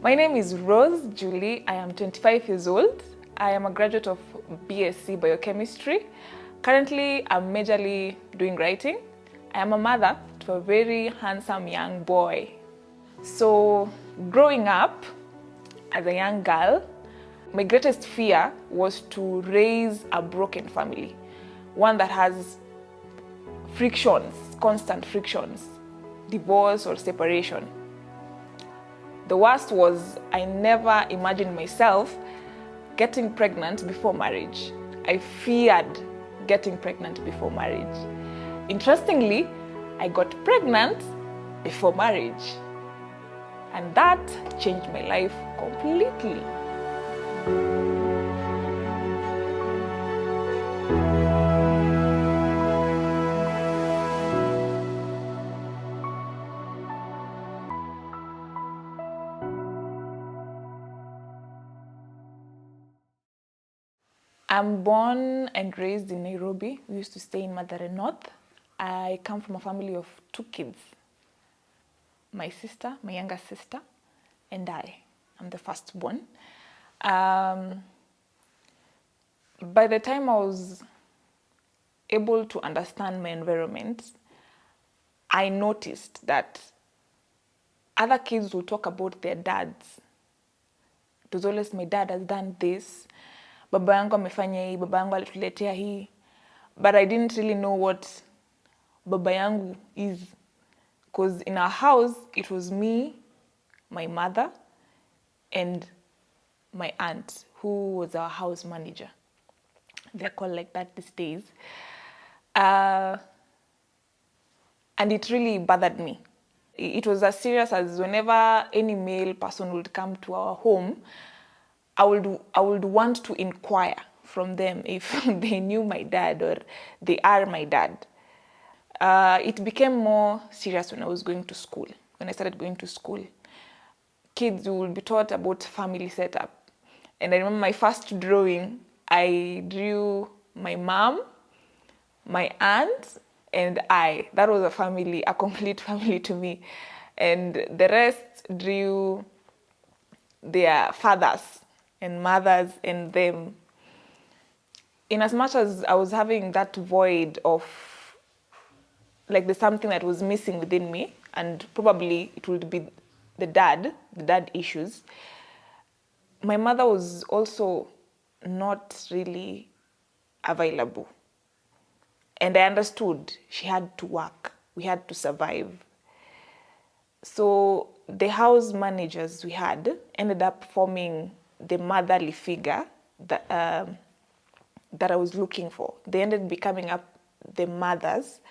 My name is Rose Julie. I am 25 years old. I am a graduate of BSc Biochemistry. Currently, I'm majorly doing writing. I am a mother to a very handsome young boy. So, growing up as a young girl, my greatest fear was to raise a broken family, one that has frictions, constant frictions, divorce or separation. The worst was I never imagined myself getting pregnant before marriage. I feared getting pregnant before marriage. Interestingly, I got pregnant before marriage. And that changed my life completely. I'm born and raised in Nairobi. We used to stay in Mathare North. I come from a family of 2 kids. My sister, my younger sister, and I. I'm the firstborn. By the time I was able to understand my environment, I noticed that other kids will talk about their dads. It was always, my dad has done this, baba yangu amefanya hii, baba yangu alituletea hii. But I didn't really know what baba yangu is. Because in our house, it was me, my mother, and my aunt, who was our house manager. They're called like that these days. And it really bothered me. It was as serious as whenever any male person would come to our home, I would want to inquire from them if they knew my dad or they are my dad. It became more serious when I was going to school. When I started going to school, kids will be taught about family setup. And I remember my first drawing, I drew my mom, my aunt, and I. That was a complete family to me. And the rest drew their fathers and mothers and them. In as much as I was having that void of, like, there's something that was missing within me, and probably it would be the dad issues. My mother was also not really available. And I understood she had to work. We had to survive. So the house managers we had ended up forming the motherly figure that I was looking for. They ended up becoming the mothers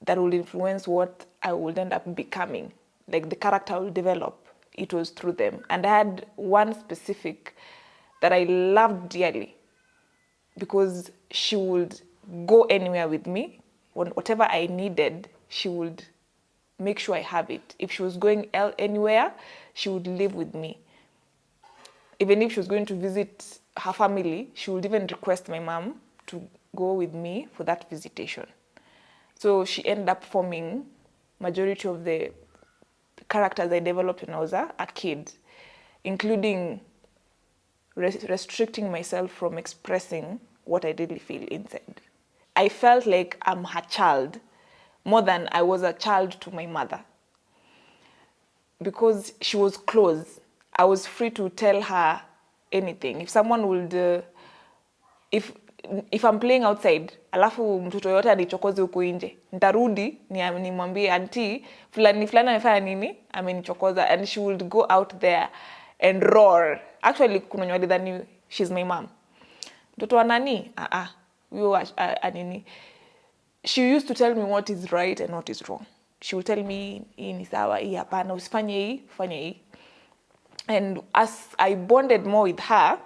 that would influence what I would end up becoming. Like the character I would develop, it was through them. And I had one specific that I loved dearly because she would go anywhere with me. Whatever I needed, she would make sure I have it. If she was going anywhere, she would live with me. Even if she was going to visit her family, she would even request my mom to go with me for that visitation. So she ended up forming majority of the characters I developed when I was a kid, including restricting myself from expressing what I really feel inside. I felt like I'm her child more than I was a child to my mother. Because she was close, I was free to tell her anything. If someone would, if I'm playing outside, alafu mtoto yote anichokoze huko nje, nitarudi nimwambie auntie fulani amefanya nini, amenichokoza, and she would go out there and roar. Actually, kuna nywali dhani she's my mom. Mtoto wa nani? Huyo anini. She used to tell me what is right and what is wrong. She would tell me, hii ni sawa, hii hapana, usifanye hii, fanya hii. And as I bonded more with her,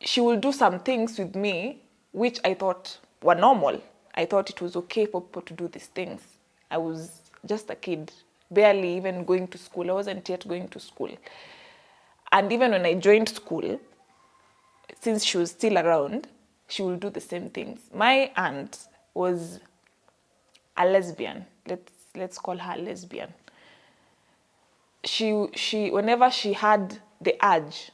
she will do some things with me which I thought were normal. I thought it was okay for people to do these things. I was just a kid, barely even going to school. I wasn't yet going to school. And even when I joined school, since she was still around, she will do the same things. My aunt was a lesbian. Let's call her a lesbian. whenever she had the urge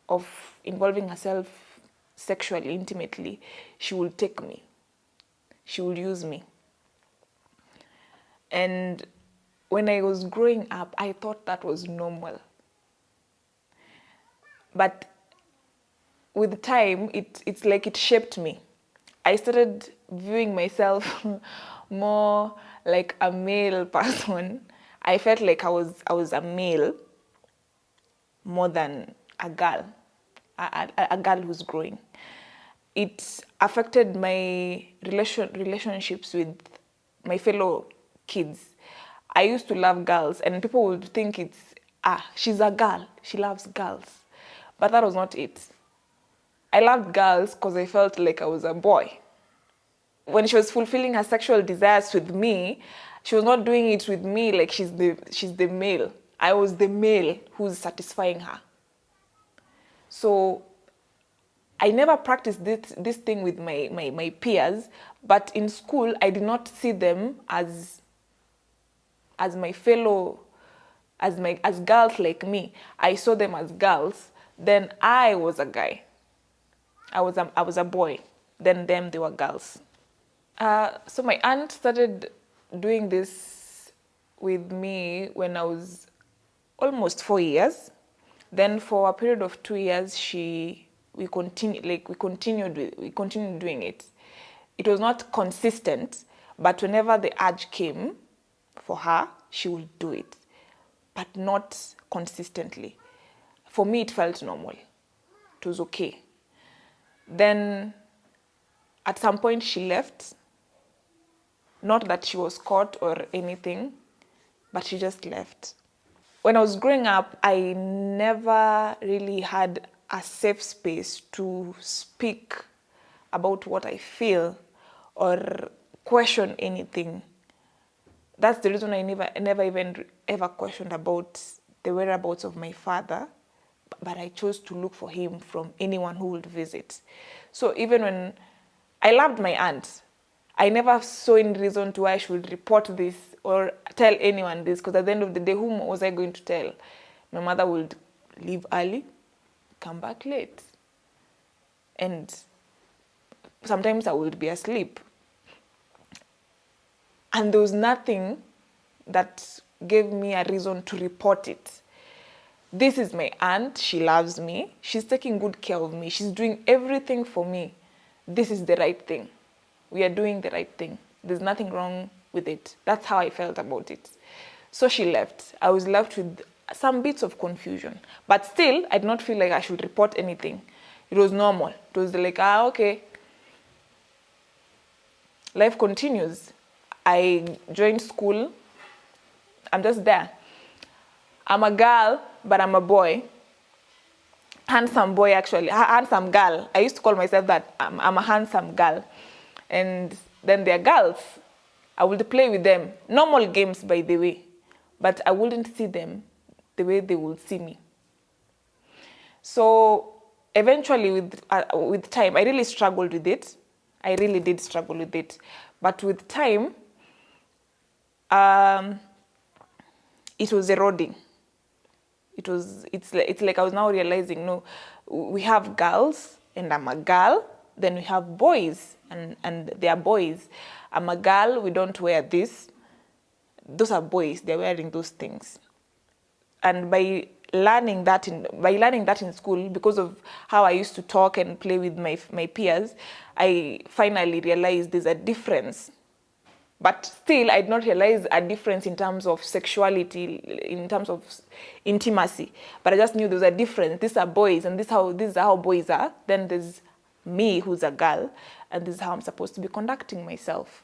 of involving herself sexually, intimately, she would take me. She would use me. And when I was growing up, I thought that was normal. But with time, it's like it shaped me. I started viewing myself more like a male person. I felt like I was a male more than a girl, a girl who's growing. It affected my relationships with my fellow kids. I used to love girls, and people would think she's a girl, she loves girls. But that was not it. I loved girls because I felt like I was a boy. When she was fulfilling her sexual desires with me, she was not doing it with me like she's the male. I was the male who's satisfying her. So I never practiced this thing with my peers, but in school I did not see them as my fellow, as girls like me. I saw them as girls. Then I was a guy. I was a boy. Then them, they were girls. So my aunt started doing this with me when I was almost 4 years. Then for a period of 2 years, we continued doing it. It was not consistent, but whenever the urge came for her, she would do it, but not consistently. For me, it felt normal. It was okay. Then at some point she left. Not that she was caught or anything, but she just left. When I was growing up, I never really had a safe space to speak about what I feel or question anything. That's the reason I never even ever questioned about the whereabouts of my father, but I chose to look for him from anyone who would visit. So even when I loved my aunt, I never saw any reason to why I should report this or tell anyone this, because at the end of the day, whom was I going to tell? My mother would leave early, come back late. And sometimes I would be asleep. And there was nothing that gave me a reason to report it. This is my aunt, she loves me, she's taking good care of me, she's doing everything for me. This is the right thing. We are doing the right thing. There's nothing wrong with it. That's how I felt about it. So she left. I was left with some bits of confusion. But still, I did not feel like I should report anything. It was normal. It was like, okay. Life continues. I joined school. I'm just there. I'm a girl, but I'm a boy. Handsome boy, actually. Handsome girl. I used to call myself that. I'm a handsome girl. And then they're girls. I would play with them. Normal games, by the way. But I wouldn't see them the way they would see me. So eventually, with time, I really struggled with it. I really did struggle with it. But with time, it was eroding. It's like I was now realizing, no, we have girls, and I'm a girl. Then we have boys, and they are boys. I'm a girl, we don't wear this. Those are boys, they're wearing those things. And by learning that in school, because of how I used to talk and play with my peers, I finally realized there's a difference. But still, I did not realize a difference in terms of sexuality, in terms of intimacy. But I just knew there was a difference. These are boys, and this is how boys are. Then there's me, who's a girl, and this is how I'm supposed to be conducting myself.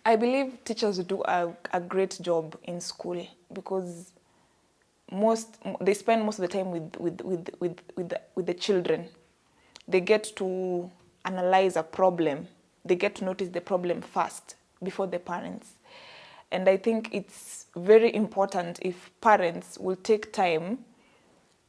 I believe teachers do a great job in school because they spend most of the time with the children. They get to analyze a problem. They get to notice the problem first before the parents. And I think it's very important if parents will take time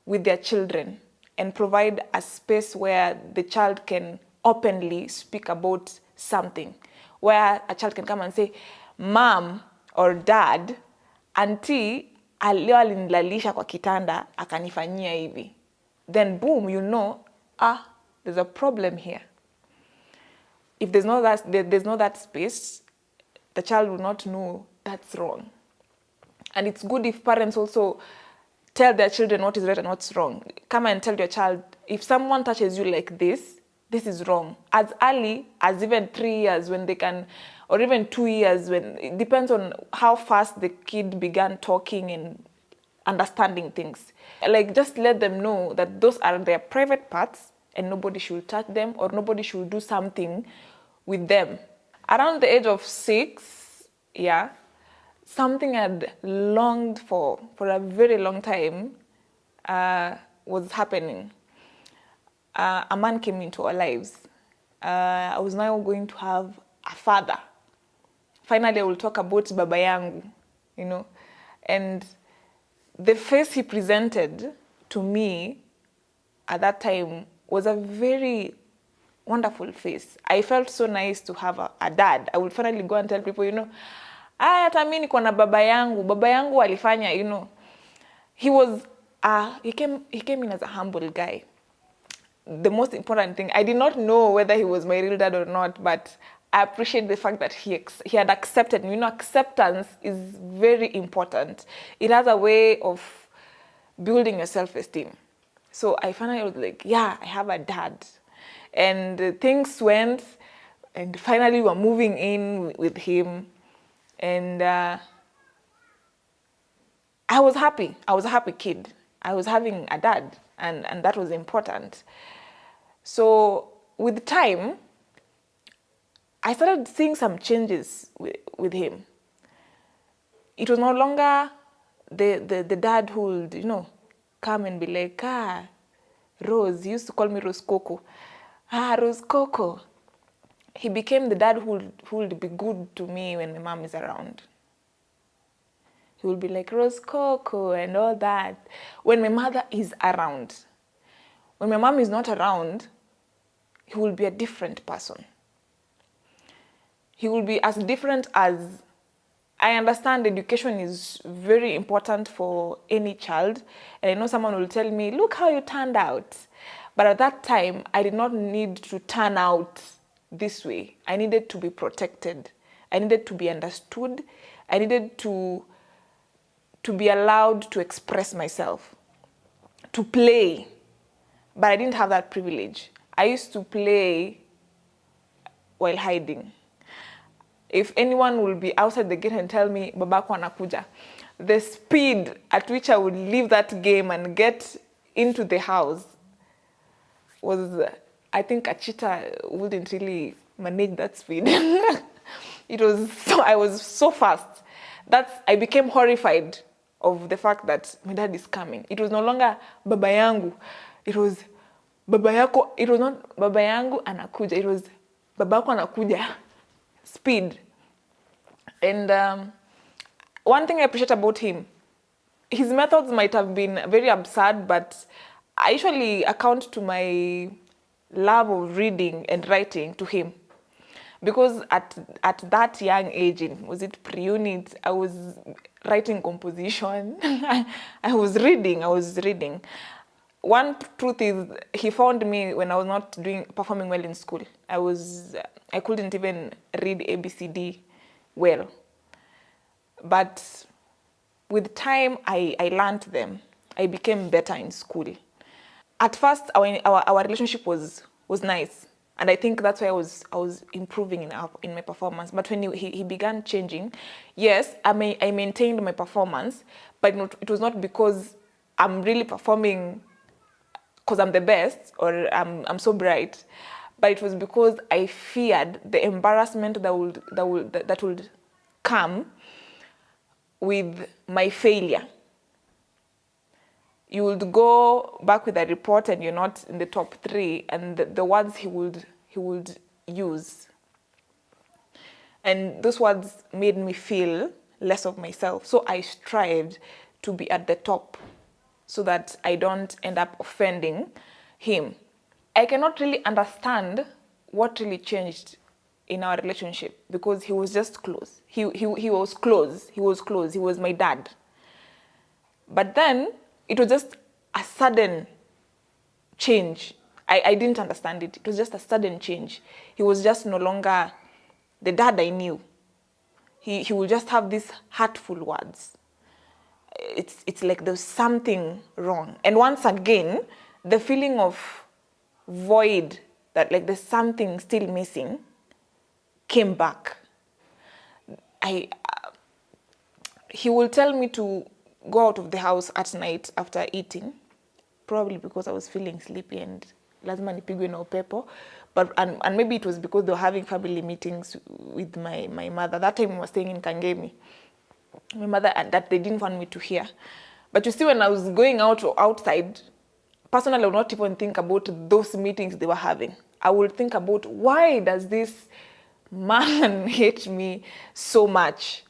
with their children and provide a space where the child can openly speak about something, where a child can come and say, Mom or Dad, Auntie, leo alinilalisha kwa kitanda akanifanyia hivi, then boom, you know, there's a problem here. If there's no that space, the child will not know that's wrong. And it's good if parents also tell their children what is right and what's wrong. Come and tell your child, if someone touches you like this is wrong. As early as even 3 years when they can, or even 2 years, when it depends on how fast the kid began talking and understanding things. Like, just let them know that those are their private parts and nobody should touch them or nobody should do something with them. Around the age of 6, yeah, something I'd longed for a very long time was happening. A man came into our lives. I was now going to have a father. Finally, I will talk about Baba Yangu, you know. And the face he presented to me at that time was a very wonderful face. I felt so nice to have a dad. I would finally go and tell people, you know, hata mimi niko na baba yangu. Baba yangu alifanya, you know. He came in as a humble guy. The most important thing, I did not know whether he was my real dad or not, but I appreciate the fact that he had accepted me. You know, acceptance is very important. It has a way of building your self-esteem. So I finally was like, yeah, I have a dad. And things went, and finally we were moving in with him. And I was happy. I was a happy kid. I was having a dad, and that was important. So with time, I started seeing some changes with him. It was no longer the dad who would, you know, come and be like, Rose. He used to call me Rose Coco. Rose Coco. He became the dad who would be good to me when my mom is around. He will be like, Rose Coco and all that. When my mother is around. When my mom is not around, he will be a different person. He will be as different as... I understand education is very important for any child. And I know someone will tell me, look how you turned out. But at that time, I did not need to turn out this way. I needed to be protected. I needed to be understood. I needed to be allowed to express myself, to play. But I didn't have that privilege. I used to play while hiding. If anyone will be outside the gate and tell me, Babako anakuja, the speed at which I would leave that game and get into the house was, I think a cheetah wouldn't really manage that speed. I was so fast. I became horrified of the fact that my dad is coming. It was no longer Baba Yangu. It was Baba Yako. It was not Baba Yangu anakuja. It was Babako anakuja. Speed. And one thing I appreciate about him, his methods might have been very absurd, but I usually account to my love of reading and writing to him. Because at that young age, was it pre-unit, I was writing composition. I was reading. One truth is, he found me when I was not performing well in school. I couldn't even read ABCD well. But with time, I learned them. I became better in school. At first, our relationship was nice. And I think that's why I was improving in my performance. But when he began changing, yes, I maintained my performance, but it was not because I'm really performing because I'm the best or I'm so bright, but it was because I feared the embarrassment that would come with my failure. You would go back with a report and you're not in the top 3, and the words he would use. And those words made me feel less of myself. So I strived to be at the top so that I don't end up offending him. I cannot really understand what really changed in our relationship because he was just close. He was close. He was my dad. But then it was just a sudden change. I didn't understand it. It was just a sudden change. He was just no longer the dad I knew. He would just have these hurtful words. It's like there's something wrong. And once again, the feeling of void, that like there's something still missing, came back. He will tell me to go out of the house at night after eating, probably because I was feeling sleepy and lazima nipigwe na upepo. But and maybe it was because they were having family meetings with my mother. That time I was staying in Kangemi. My mother, and that they didn't want me to hear. But you see, when I was going out or outside, personally, I would not even think about those meetings they were having. I would think about, why does this man hate me so much?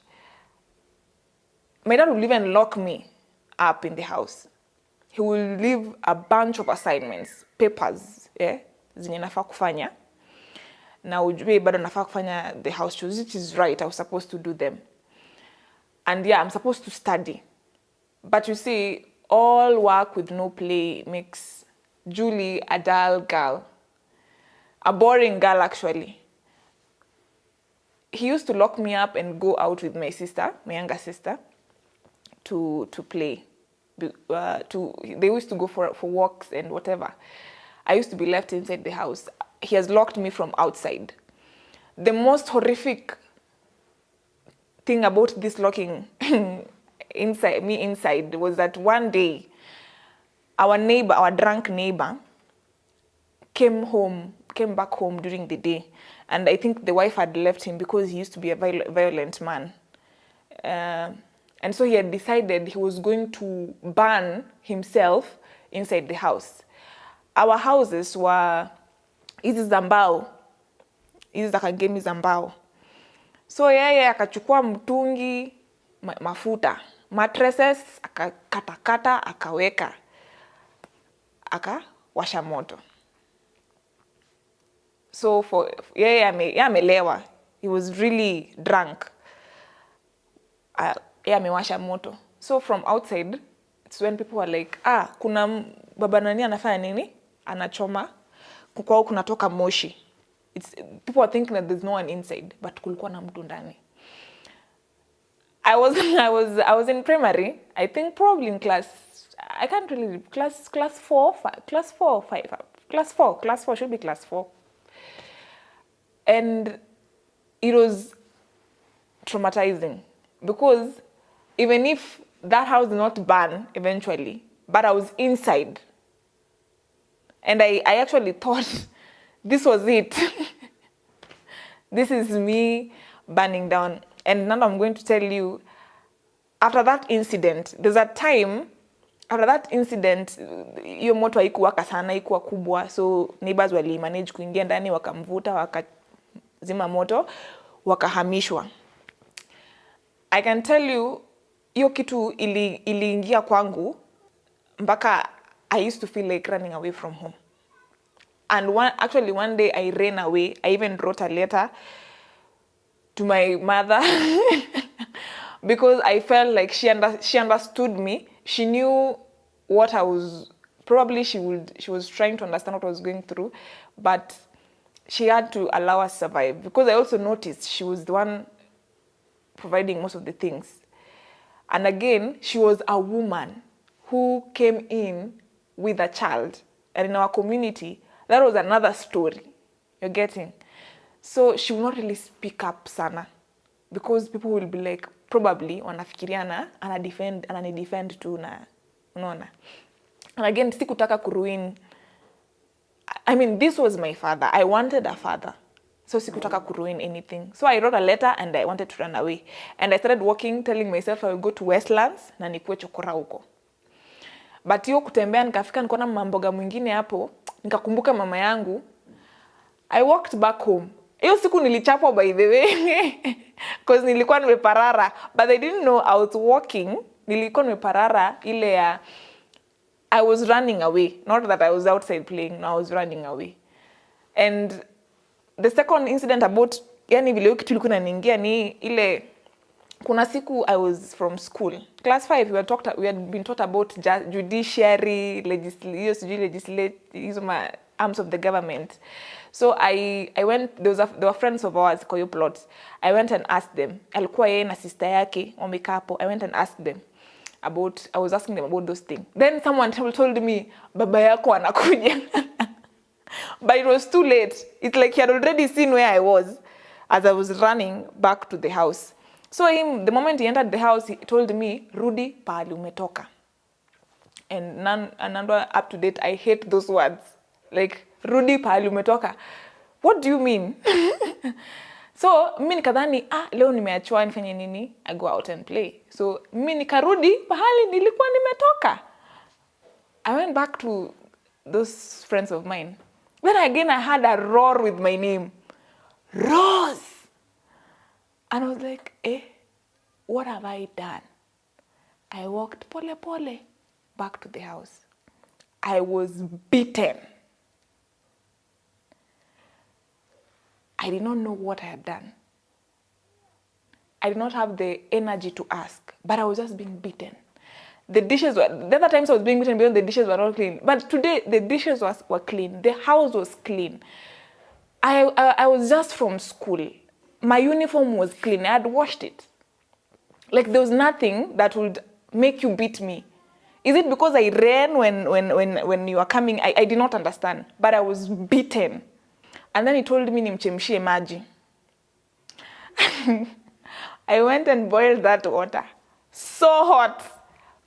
My dad would even lock me up in the house. He will leave a bunch of assignments, papers, zenye nafaa kufanya. Na ujue bado nafaa kufanya the house chores, which is right, I was supposed to do them. And yeah, I'm supposed to study. But you see, all work with no play makes Julie a dull girl. A boring girl, actually. He used to lock me up and go out with my sister, my younger sister, to play. They used to go for walks and whatever. I used to be left inside the house. He has locked me from outside. The most horrific thing about this locking inside was that one day, our neighbor, our drunk neighbor, came back home during the day. And I think the wife had left him because he used to be a violent man. And so he had decided he was going to burn himself inside the house. Our houses were hizi za mbao, hizi za Kangemi za mbao. So yeye akachukua mtungi, mafuta, mattresses, akakatakata, akaweka, akawasha moto. So yeye amelewa. He was really drunk. Yeye amewasha moto. So from outside, it's when people were like, kuna baba nani anafanya nini? Anachoma. Kukwao kunatoka moshi. People are thinking that there's no one inside, but kulikuwa na mtu ndani. I was in primary. I think probably in class 4 should be class 4. And it was traumatizing because even if that house did not burn eventually, but I was inside. And I actually thought this was it. This is me burning down. And now I'm going to tell you, after that incident, there's a time, after that incident, hiyo moto haikuwaka sana, haikuwa kubwa, so neighbors wali manage kuingia ndani, wakamvuta, wakazima moto, wakahamishwa. I can tell you, hiyo kitu iliingia kwangu, mpaka I used to feel like running away from home. And one day I ran away. I even wrote a letter to my mother because I felt like she understood me. She knew what I was, probably she was trying to understand what I was going through, but she had to allow us survive because I also noticed she was the one providing most of the things. And again, she was a woman who came in with a child. And in our community, that was another story. You're getting? So she will not really speak up sana because people will be like, probably wanafikiriana ananidefend tu na unaona. And again, sikutaka kuruin. I mean, this was my father. I wanted a father. So sikutaka kuruin anything. So I wrote a letter and I wanted to run away. And I started walking, telling myself I will go to Westlands na nikuwe chokora huko. But hiyo kutembea nikafika nikaona mamboga mwingine hapo, nikakumbuka mama yangu. I walked back home. Hiyo siku nilichapwa by the way because nilikuwa nimeparara, but I didn't know I was walking. Nilikuwa nimeparara ile ya I was running away, not that I was outside playing. No, I was running away. And the second incident about yani vile kitu ilikuwa inaniingia ni ile kuna siku I was from school. Class 5, we had been taught about judiciary, legislate, arms of the government. So I went, there were friends of ours kwa hiyo plot. I went and asked them. Alikuwa yeye na sister yake wamekaa hapo. I went and asked them I was asking them about those things. Then someone told me, baba yako anakuja. But it was too late. It's like he had already seen where I was as I was running back to the house. So the moment he entered the house, he told me, Rudi, pahali umetoka. And up to date, I hate those words. Like, Rudi, pahali umetoka. What do you mean? So, mimi nikadhani, leo nimeachwa nifanye nini? I go out and play. So, mimi nikarudi, pahali nilikuwa nimetoka. I went back to those friends of mine. Then again, I had a roar with my name. Rose! And I was like, what have I done? I walked pole back to the house. I was beaten. I did not know what I had done. I did not have the energy to ask, but I was just being beaten. The other times I was being beaten because the dishes were not clean. But today, the dishes were clean. The house was clean. I was just from school. My uniform was clean. I had washed it. Like, there was nothing that would make you beat me. Is it because I ran when you were coming? I did not understand. But I was beaten. And then he told me nimchemshie maji. I went and boiled that water. So hot.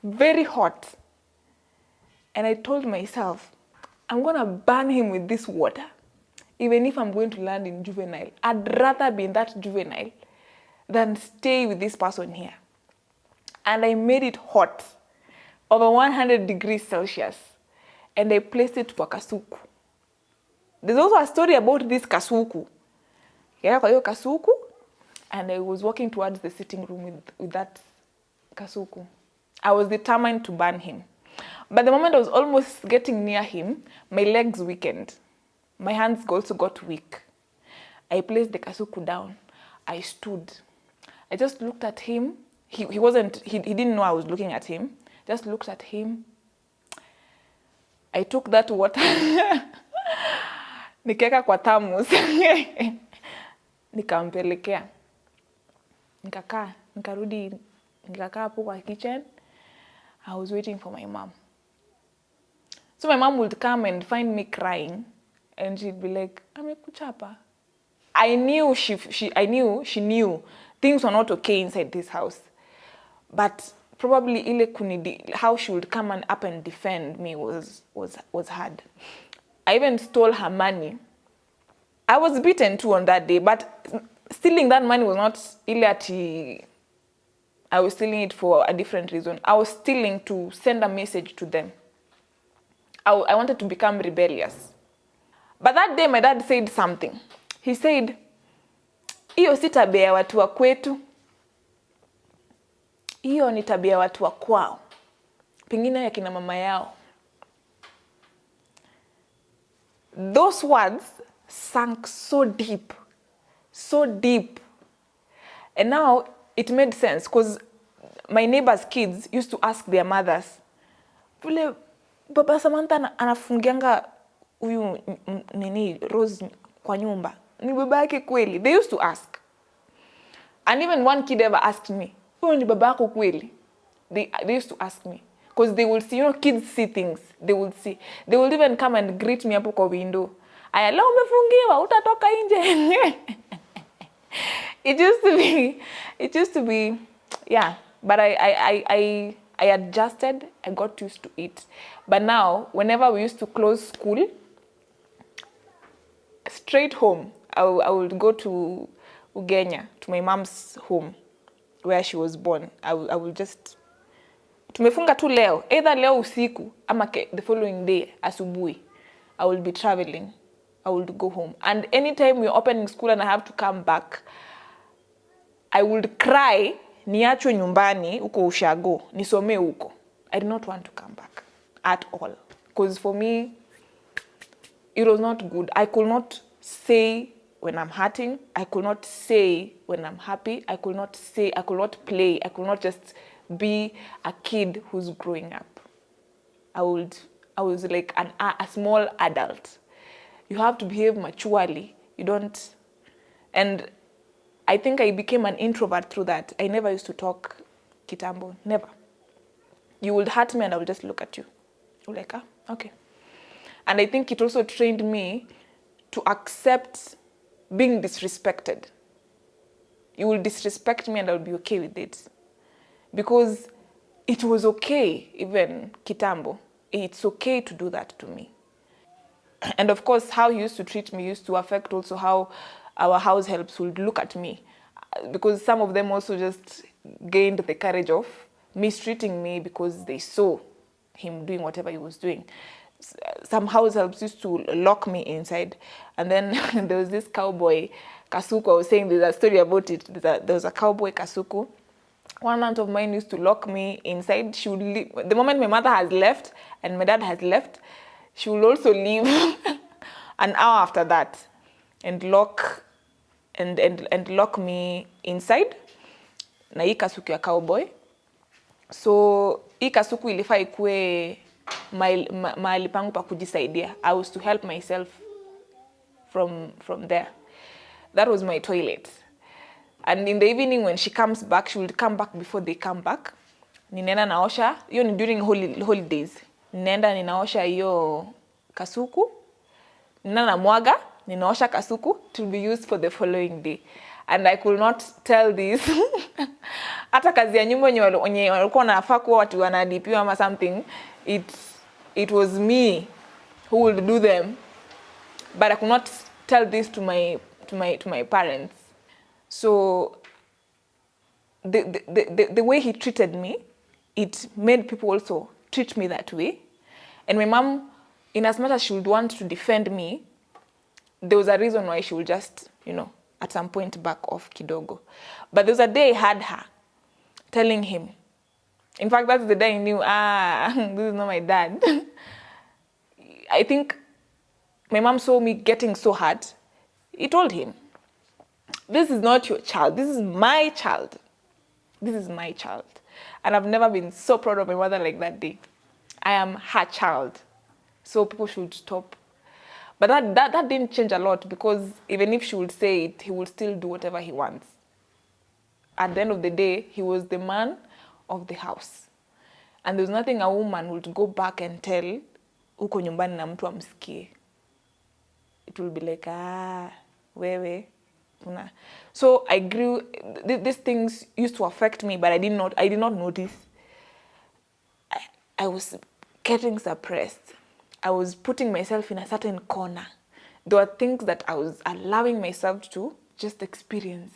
Very hot. And I told myself, I'm going to burn him with this water. Even if I'm going to land in juvenile. I'd rather be in that juvenile than stay with this person here. And I made it hot. Over 100 degrees Celsius. And I placed it kwa kasuku. There's also a story about this kasuku. Yeah, kwa hiyo kasuku. And I was walking towards the sitting room with that kasuku. I was determined to burn him. But the moment I was almost getting near him, my legs weakened. My hands also got weak. I placed the kasuku down. I stood. I just looked at him. He didn't know I was looking at him. Just looked at him. I took that water. Nikeka kwa thermos. Nikampelekea. Nikakaa hapo kwa kitchen. I was waiting for my mom. So my mom would come and find me crying. And she'd be like, amekuchapa. I knew she knew things were not okay inside this house. But probably how she would come up and defend me was hard. I even stole her money. I was beaten too on that day, but stealing that money was not I was stealing it for a different reason. I was stealing to send a message to them. I wanted to become rebellious. But that day my dad said something. He said, "Iyo si tabia ya watu wa kwetu. Iyo ni tabia ya watu wa kwao. Pengine ya kina mama yao." Those words sank so deep. So deep. And now it made sense because my neighbors' kids used to ask their mothers, "Vile baba Samantha anafungianga huyu Rose kwa nyumba. Ni baba yake kweli?" They used to ask. And even one kid ever asked me, "Huyu ni baba yako kweli?" They used to ask me. Because they will see, kids see things. They will see. They will even come and greet me hapo kwa window. Aya, leo umefungiwa, utatoka nje. It used to be, yeah. But I adjusted. I got used to it. But now, whenever we used to close school, straight home, I would go to Ugenya, to my mom's home, where she was born. I will just... Tumefunga tu leo. Either leo usiku, ama the following day, asubuhi, I will be traveling. I will go home. And anytime we're opening school and I have to come back, I would cry, niachwe nyumbani, uko ushago, nisome uko. I did not want to come back at all. Because for me, it was not good. I could not say when I'm hurting. I could not say when I'm happy. I could not play. I could not just be a kid who's growing up. I was like a small adult. You have to behave maturely. You don't, and I think I became an introvert through that. I never used to talk kitambo, never. You would hurt me and I would just look at you. You're like, okay. And I think it also trained me to accept being disrespected. You will disrespect me and I'll be okay with it. Because it was okay, even kitambo. It's okay to do that to me. And of course, how he used to treat me used to affect also how our house helps would look at me. Because some of them also just gained the courage of mistreating me because they saw him doing whatever he was doing. Some house helps used to lock me inside. And then there was this cowboy, Kasuku. I was saying there's a story about it. There was a cowboy, Kasuku. One aunt of mine used to lock me inside. She would leave. The moment my mother has left and my dad has left, she will also leave an hour after that and lock me inside na hii kasuku ya cowboy. So hii kasuku ilifaa ikuwe mahali pangu pa kujisaidia. I was to help myself from there. That was my toilet. And in the evening when she comes back, she would come back before they come back. Ninaenda naosha, hiyo ni during holidays. Ninaenda ninaosha hiyo kasuku. Ninaenda namwaga, ninaosha kasuku to be used for the following day. And I could not tell this. Hata kazi ya nyumba wenye walikuwa wanafaa kuwa watu wanalipiwa ama something, it was me who would do them. But I could not tell this to my parents. So the way he treated me, it made people also treat me that way. And my mom, in as much as she would want to defend me, there was a reason why she would just, at some point back off kidogo. But there was a day I had her telling him. In fact, that's the day I knew, this is not my dad. I think my mom saw me getting so hurt. He told him, this is not your child. This is my child. This is my child. And I've never been so proud of my mother like that day. I am her child. So people should stop. But that didn't change a lot, because even if she would say it, he would still do whatever he wants. At the end of the day, he was the man of the house. And there's nothing a woman would go back and tell uko nyumbani na mtu amsikie. It will be like, wewe. So I grew, these things used to affect me, but I did not notice. I was getting suppressed. I was putting myself in a certain corner. There were things that I was allowing myself to just experience.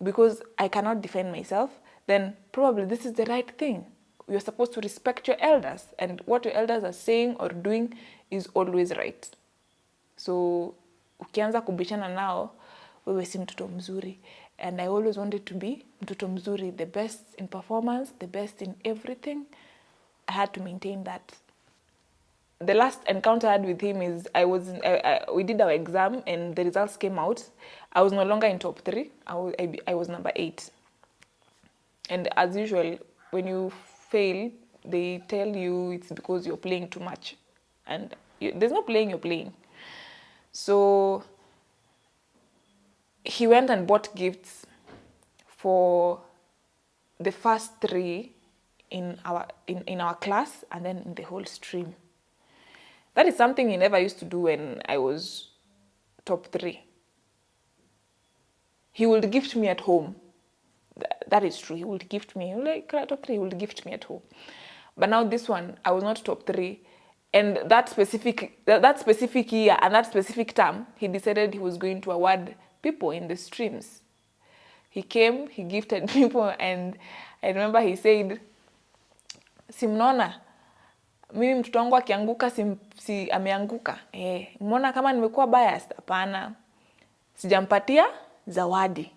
Because I cannot defend myself, then probably this is the right thing. You're supposed to respect your elders, and what your elders are saying or doing is always right. So ukianza kubishana nao, wewe si mtoto mzuri. And I always wanted to be mtoto mzuri, the best in performance, the best in everything. I had to maintain that. The last encounter I had with him is we did our exam and the results came out. I was no longer in top 3. I was number 8. And as usual, when you fail, they tell you it's because you're playing too much. And there's no playing, you're playing. So he went and bought gifts for the first 3 in our class and then in the whole stream. That is something he never used to do when I was top 3. He would gift me at home. That is true. He would gift me, like top 3, he would gift me at home. But now this one, I was not top 3. And that specific year and that specific term, he decided he was going to award people in the streams. He came, he gifted people, and I remember he said, simnona, mimi mtoto wangu akianguka si ameanguka. Mbona kama nimekuwa biased? Hapana. Sijampatia zawadi.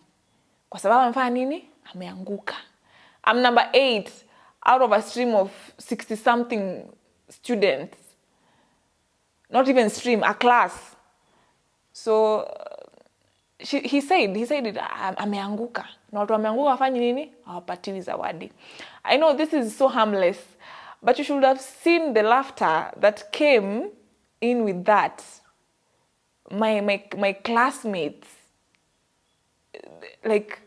Kwa sababu amefanya nini? Ameanguka. I'm number 8 out of a stream of 60 something students. Not even stream, a class. So he said it, ameanguka. Na watu wameanguka wafanye nini? Hawapatiwi zawadi. I know this is so harmless, but you should have seen the laughter that came in with that. My classmates, like,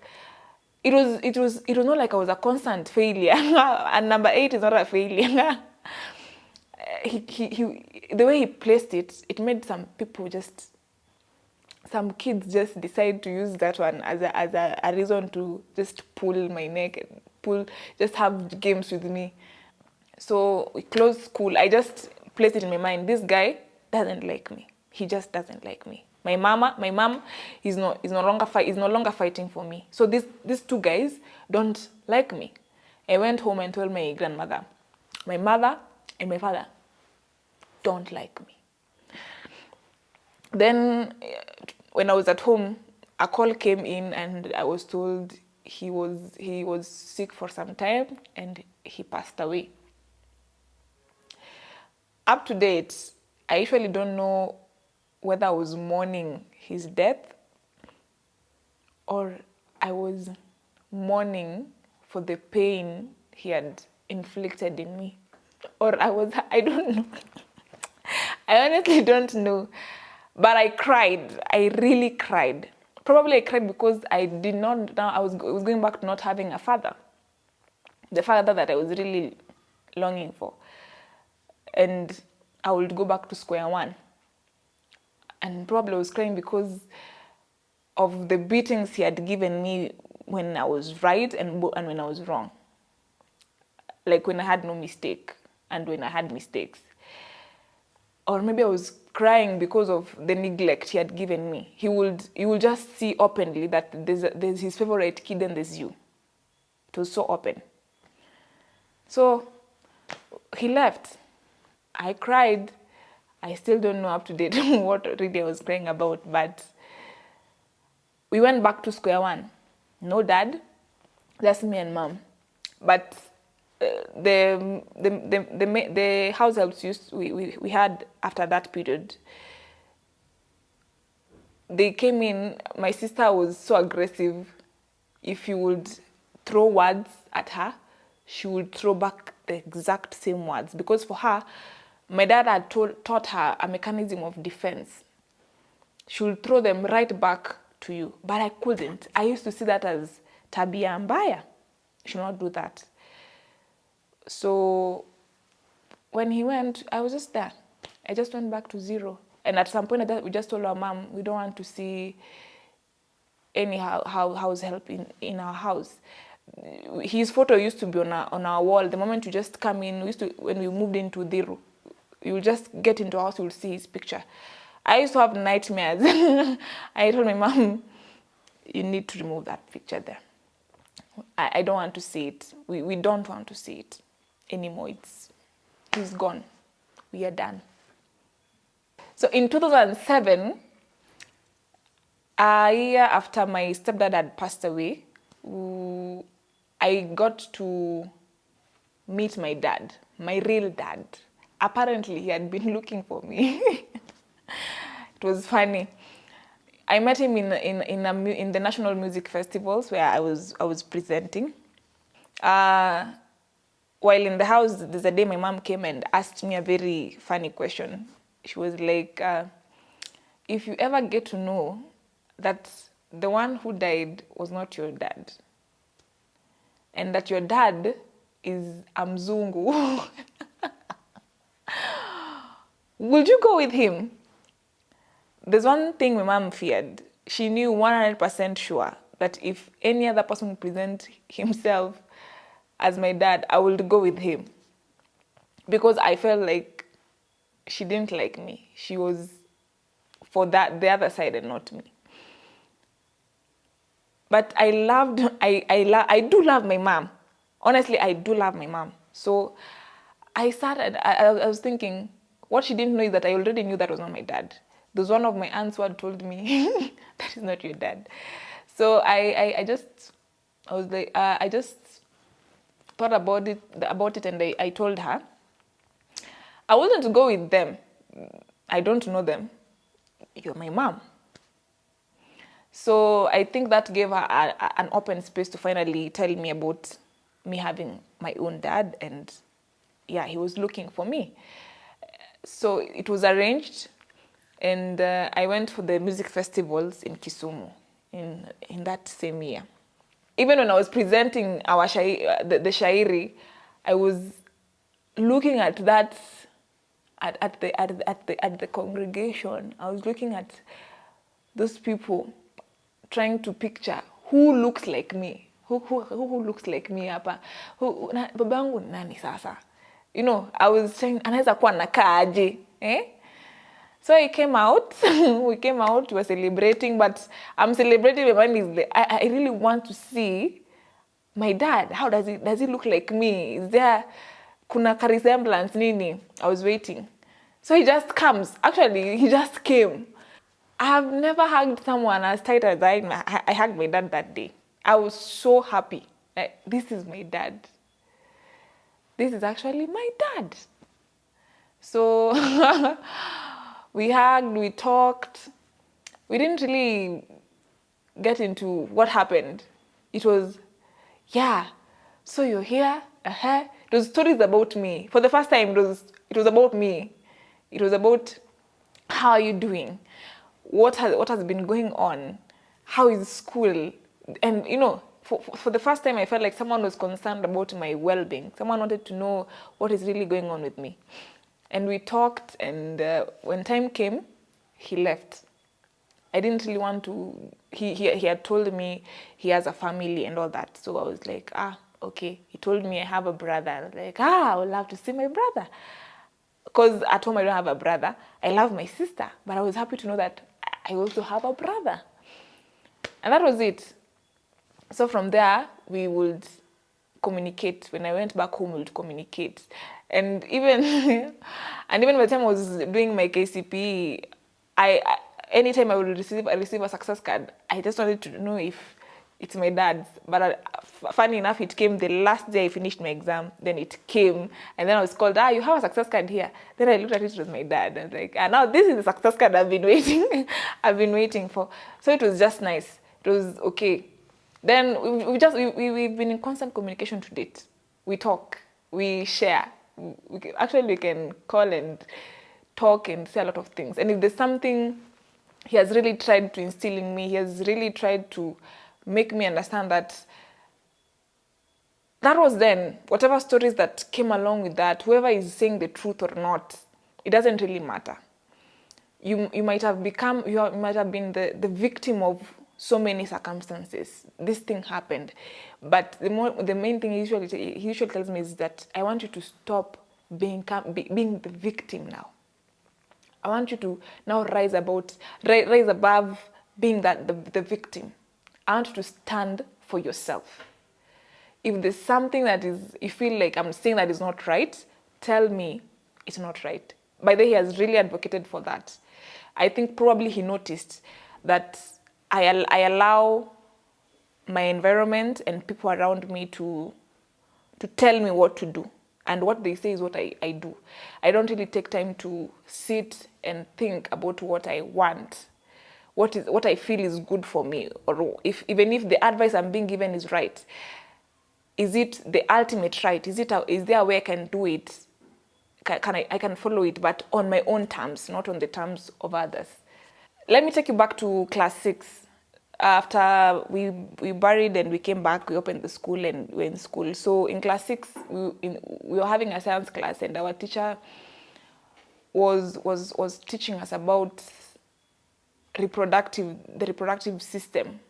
it was not like I was a constant failure. And number 8 is not a failure. The way he placed it, it made some kids just decide to use that one as a reason to just pull my neck and just have games with me. So we closed school. I just placed it in my mind, this guy doesn't like me. He just doesn't like me. My mom is no longer fighting for me. So these 2 guys don't like me. I went home and told my grandmother, my mother and my father don't like me. Then when I was at home, a call came in and I was told he was sick for some time and he passed away. Up to date, I usually don't know whether I was mourning his death or I was mourning for the pain he had inflicted in me. Or I don't know. I honestly don't know. But I cried. I really cried. Probably I cried because I was going back to not having a father. The father that I was really longing for. And I would go back to square one. And probably I was crying because of the beatings he had given me when I was right and when I was wrong. Like when I had no mistake and when I had mistakes. Or maybe I was crying because of the neglect he had given me. He will just see openly that there's his favorite kid and there's you. It was so open. So he left. I cried. I still don't know up to date what really I was crying about, but we went back to square one. No dad, just me and mom. But the house helps we had after that period, they came in. My sister was so aggressive. If you would throw words at her, she would throw back the exact same words, because for her, my dad had taught her a mechanism of defense. She would throw them right back to you, but I couldn't. I used to see that as tabia mbaya. She should not do that. So when he went, I was just there. I just went back to 0. And at some point, we just told our mom, we don't want to see any house help in our house. His photo used to be on our wall. The moment you just come in, when we moved into Dhiru, you will just get into our house, you will see his picture. I used to have nightmares. I told my mom, you need to remove that picture there. I don't want to see it. We don't want to see it anymore. He's gone. We are done. So in 2007, a year after my stepdad had passed away, I got to meet my dad, my real dad. Apparently, he had been looking for me. It was funny. I met him in the national music festivals where I was presenting. While in the house, there's a day my mom came and asked me a very funny question. She was like, if you ever get to know that the one who died was not your dad, and that your dad is a mzungu, would you go with him? There's one thing my mom feared. She knew 100% sure that if any other person would present himself as my dad, I would go with him. Because I felt like she didn't like me. She was for the other side and not me. But I do love my mom. Honestly, I do love my mom. So I was thinking, what she didn't know is that I already knew that was not my dad. There's one of my aunts who had told me, that is not your dad. So I just thought about it and I told her, I wasn't go with them. I don't know them. You're my mom. So I think that gave her an open space to finally tell me about me having my own dad, and yeah, he was looking for me. So it was arranged, and I went for the music festivals in Kisumu in that same year. Even when I was presenting our the shairi, I was looking at that at the congregation. I was looking at those people trying to picture who looks like me, who looks like me hapa, babangu nani sasa, you know. I was saying anaweza kuwa nakaa aje, eh? So I came out, we came out, we were celebrating, but I'm celebrating, my mind is I really want to see my dad. How does he look like me? Is there kuna ka resemblance nini? I was waiting. So he just comes. Actually, he just came. I have never hugged someone as tight as I hugged my dad that day. I was so happy. This is my dad. This is actually my dad. So we hugged, we talked. We didn't really get into what happened. It was, yeah, so you're here, It was stories about me. For the first time, it was about me. It was about how are you doing? What has been going on? How is school? And you know, for the first time, I felt like someone was concerned about my well-being. Someone wanted to know what is really going on with me. And we talked, and when time came, he left. I didn't really want to. He had told me he has a family and all that. So I was like, okay. He told me I have a brother. I was like, I would love to see my brother. Because at home I don't have a brother. I love my sister, but I was happy to know that I also have a brother. And that was it. So from there, we would communicate. When I went back home, we would communicate. And even by the time I was doing my KCPE, anytime I would receive a success card, I just wanted to know if it's my dad's. But funny enough, it came the last day I finished my exam. Then it came, and then I was called, you have a success card here. Then I looked at it was my dad. I was like, now this is the success card I've been waiting. I've been waiting for. So it was just nice. It was okay. Then we've been in constant communication to date. We talk, we share. We can call and talk and say a lot of things. And if there's something he has really tried to instill in me, he has really tried to make me understand that was then. Whatever stories that came along with that, whoever is saying the truth or not, it doesn't really matter. You might have been the victim of so many circumstances. This thing happened. But the main thing he usually tells me is that I want you to stop being the victim now. I want you to now rise above being the victim. I want you to stand for yourself. If there's something that you feel like I'm saying that is not right, tell me it's not right. By the way, he has really advocated for that. I think probably he noticed that I allow my environment and people around me to tell me what to do. And what they say is what I do. I don't really take time to sit and think about what I want, what I feel is good for me, or even if the advice I'm being given is right. Is it the ultimate right? Is there a way I can do it? I can follow it, but on my own terms, not on the terms of others. Let me take you back to class 6. After we buried and we came back, we opened the school and we were in school. So in class 6, we were having a science class, and our teacher was teaching us about the reproductive system.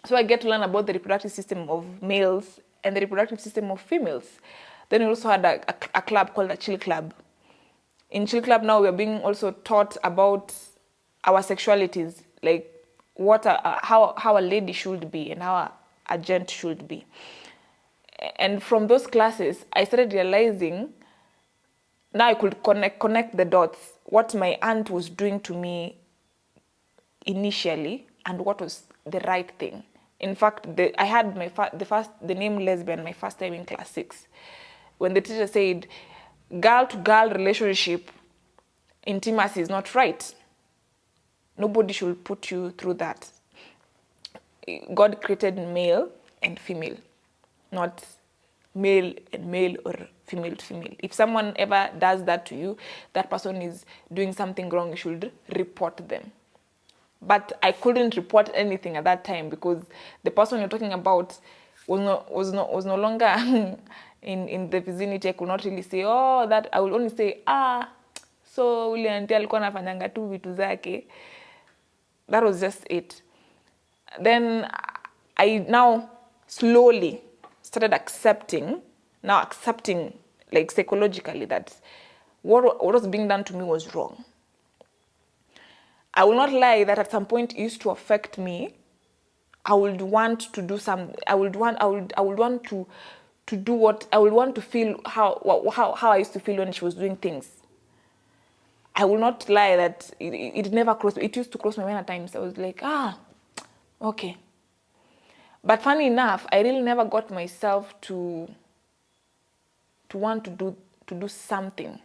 So I get to learn about the reproductive system of males and the reproductive system of females. Then we also had a club called a Chill Club. In Chill Club now, we are being also taught about our sexualities, like how a lady should be and how a gent should be. And from those classes, I started realizing, now I could connect the dots, what my aunt was doing to me initially and what was the right thing. In fact, I had the name lesbian my first time in class 6. When the teacher said, girl-to-girl relationship, intimacy is not right. nobody should put you through that. God created male and female, not male and male or female to female. If someone ever does that to you, that person is doing something wrong, you should report them. But I couldn't report anything at that time because the person you're talking about was no longer in the vicinity. I could not really say, oh, that. I would only say, so ule auntie alikuwa anafanyanga tu vitu zake. That was just it. Then I now slowly started accepting like psychologically that what was being done to me was wrong. I will not lie that at some point it used to affect me. I would want to do something. I would want to do what I would want to feel how I used to feel when she was doing things. I will not lie that it never crossed. It used to cross my mind at times. I was like, okay. But funny enough, I really never got myself to want to do something.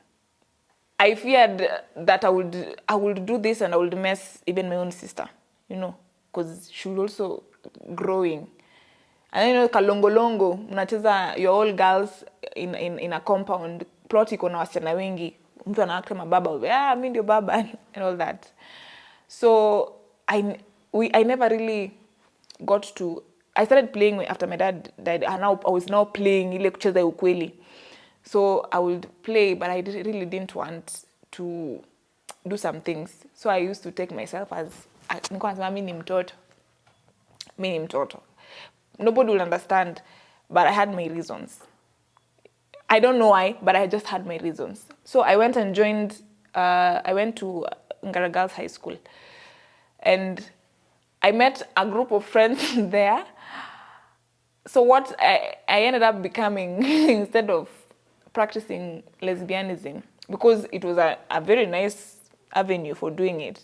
I feared that I would do this and I would mess even my own sister, because she was also growing. And kalongolongo, mnacheza, you're all girls in a compound, plot iko na wasichana wengi, mtu anaakta mababa, mimi ndio baba and all that. So I never really got to. I started playing after my dad died, and I was now playing ile kucheza ukweli. So I would play, but I really didn't want to do some things. So I used to take myself as mimi ni mtoto. Nobody will understand, but I had my reasons. I don't know why, but I just had my reasons. So I went and joined. I went to Ngara Girls High School, and I met a group of friends there. So what I ended up becoming, instead of practicing lesbianism, because it was a very nice avenue for doing it.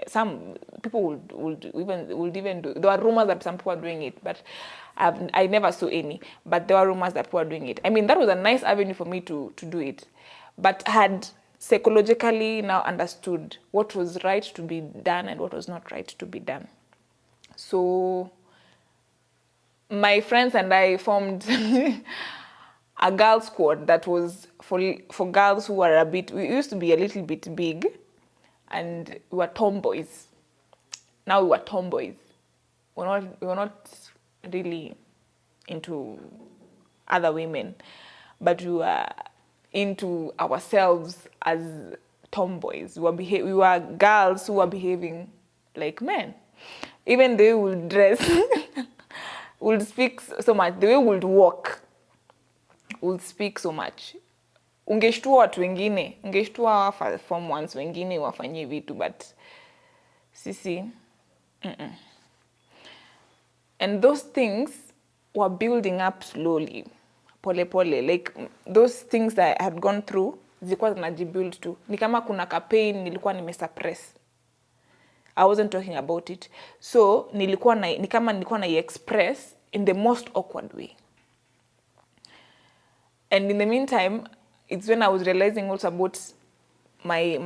Some people would even do. There were rumors that some people were doing it, but I never saw any. But there were rumors that people were doing it. I mean, that was a nice avenue for me to do it, but had psychologically now understood what was right to be done and what was not right to be done. So my friends and I formed a girl squad that was for girls who were we used to be a little bit big, and we were tomboys. Now we were tomboys. We were not really into other women, but we were into ourselves as tomboys. We were girls who were behaving like men. Even the way we would dress, would speak so much. The way we would walk, would speak so much. Ungeshtua watu wengine, ungeshtua form ones wengine wafanye vitu, but sisi, And those things were building up slowly, pole pole. Like those things that I had gone through, zilikuwa zinajibuild tu. Ni kama kuna campaign nilikuwa nimesuppress. I wasn't talking about it. So ni kama nilikuwa na express in the most awkward way. And in the meantime, it's when I was realizing also about my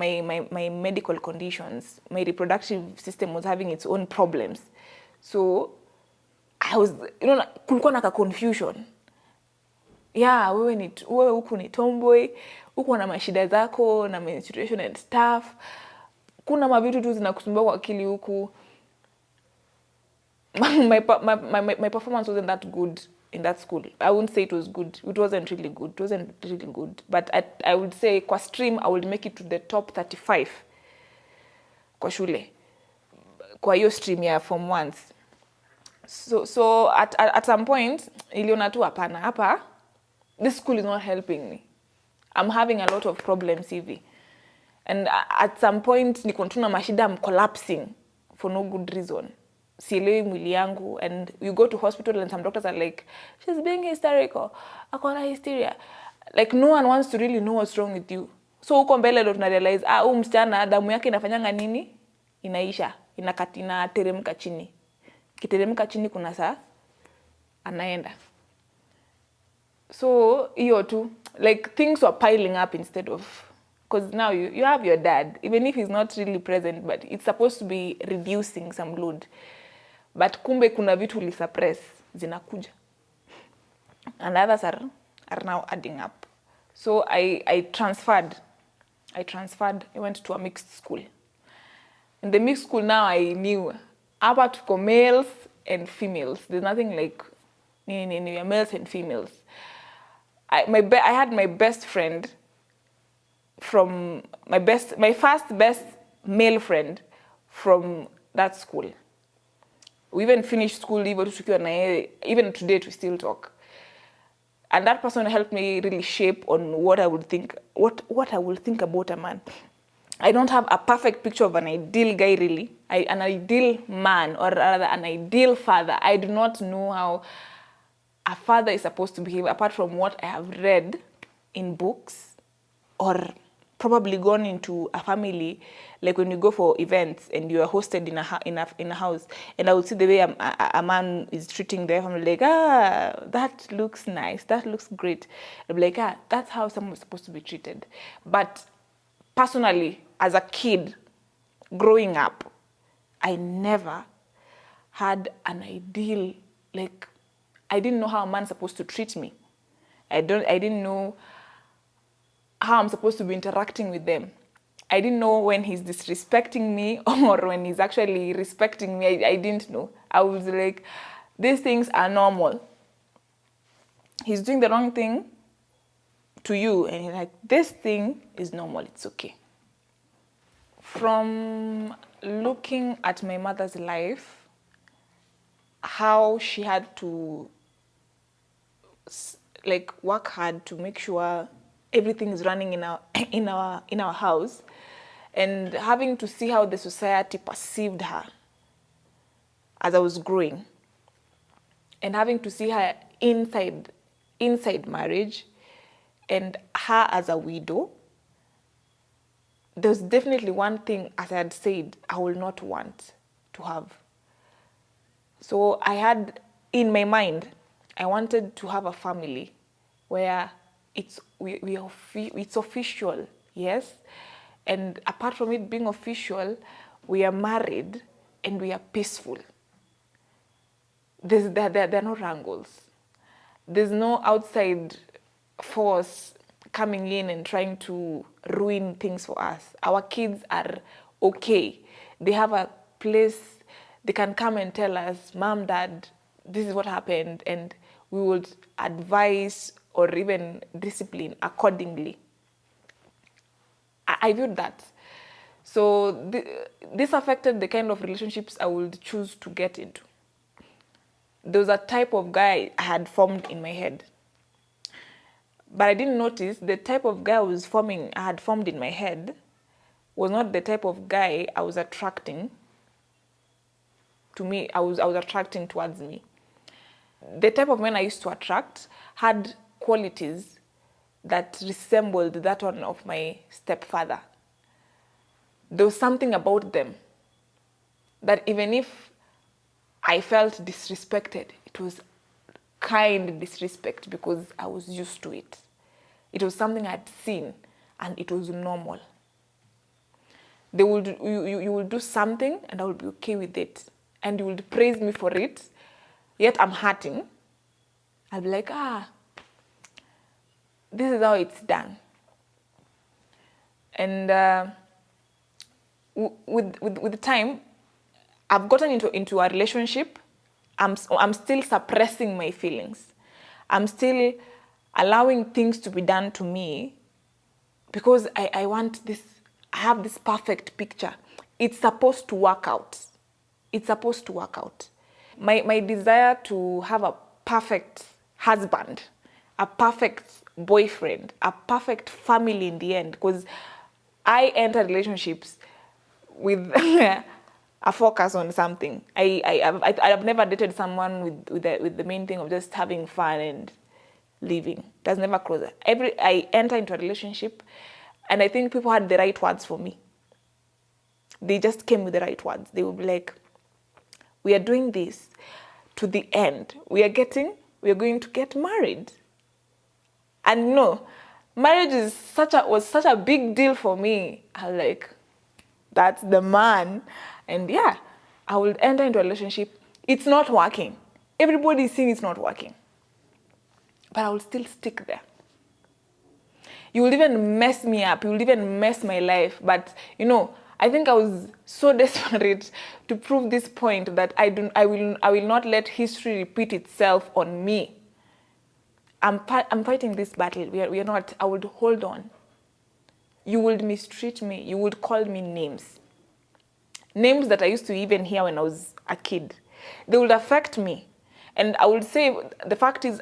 medical conditions. My reproductive system was having its own problems. So I was, kulikuwa na confusion. Yeah, wewe huku ni tomboy, huku na mashida zako na menstruation and stuff. Kuna mavitu tu zinakusumbua kwa akili huku. My performance wasn't that good in that school. I wouldn't say it was good. It wasn't really good. It wasn't really good. But I would say kwa stream I would make it to the top 35 kwa shule. Kwa hiyo stream ya form 1s. So at some point iliona tu hapa this school is not helping me. I'm having a lot of problems hivi. And at some point niko tuna mashida, I'm collapsing for no good reason. Sielewi mwili yangu, and you go to hospital and some doctors are like, she's being hysterical. Akona hysteria. Like no one wants to really know what's wrong with you. So uko mbele ndo tuna realize msichana damu yake inafanyanga nini? Inaisha, inateremka chini. Kiteremka chini kuna saa anaenda. So hiyo tu, like things were piling up instead of because now you have your dad, even if he's not really present, but it's supposed to be reducing some load. But kumbe kuna vitu ulisuppress zinakuja. And others are now adding up. So I transferred. I went to a mixed school. In the mixed school now I knew about males and females. There's nothing like males and females. I had my best friend from my first best male friend from that school. We even finished school, even today we still talk. And that person helped me really shape on what I would think, what I will think about a man. I don't have a perfect picture of an ideal guy really, an ideal man, or rather an ideal father. I do not know how a father is supposed to behave apart from what I have read in books, or probably gone into a family, like when you go for events and you are hosted in a house, and I will see the way a man is treating their family, like, that looks nice, that looks great. I'll be like, that's how someone is supposed to be treated. But personally, as a kid, growing up, I never had an ideal, like, I didn't know how a man's supposed to treat me. I didn't know how I'm supposed to be interacting with them. I didn't know when he's disrespecting me or when he's actually respecting me. I didn't know. I was like, these things are normal. He's doing the wrong thing to you, and you're like, this thing is normal, it's okay. From looking at my mother's life, how she had to like work hard to make sure everything is running in our house, and having to see how the society perceived her as I was growing, and having to see her inside marriage, and her as a widow, there's definitely one thing, as I had said, I will not want to have. So I had in my mind, I wanted to have a family where it's official, yes, and apart from it being official, we are married and we are peaceful. There are no wrangles. There's no outside force coming in and trying to ruin things for us. Our kids are okay. They have a place, they can come and tell us, Mom, Dad, this is what happened, and we would advise or even discipline accordingly. I viewed that. So this affected the kind of relationships I would choose to get into. There was a type of guy I had formed in my head. But I didn't notice the type of guy I had formed in my head was not the type of guy I was attracting to me. I was attracting towards me. The type of men I used to attract had qualities that resembled that one of my stepfather. There was something about them that even if I felt disrespected, it was kind disrespect because I was used to it. It was something I'd seen and it was normal. You will do something and I will be okay with it. And you will praise me for it, yet I'm hurting. I'll be like, this is how it's done. And with the time, I've gotten into a relationship. I'm still suppressing my feelings. I'm still allowing things to be done to me because I want this. I have this perfect picture. It's supposed to work out. It's supposed to work out. My desire to have a perfect husband, a perfect boyfriend, a perfect family in the end, because I enter relationships with a focus on something. I've never dated someone with the main thing of just having fun and living. That's never closer. I enter into a relationship, and I think people had the right words for me. They just came with the right words. They would be like, we are doing this to the end. We are going to get married. And no, Marriage was such a big deal for me. I was like, that's the man. And yeah, I will enter into a relationship. It's not working. Everybody is saying it's not working. But I will still stick there. You will even mess me up. You will even mess my life. But, I think I was so desperate to prove this point that I will not let history repeat itself on me. I'm fighting this battle. We are not. I would hold on. You would mistreat me. You would call me names. Names that I used to even hear when I was a kid. They would affect me. And I would say, the fact is,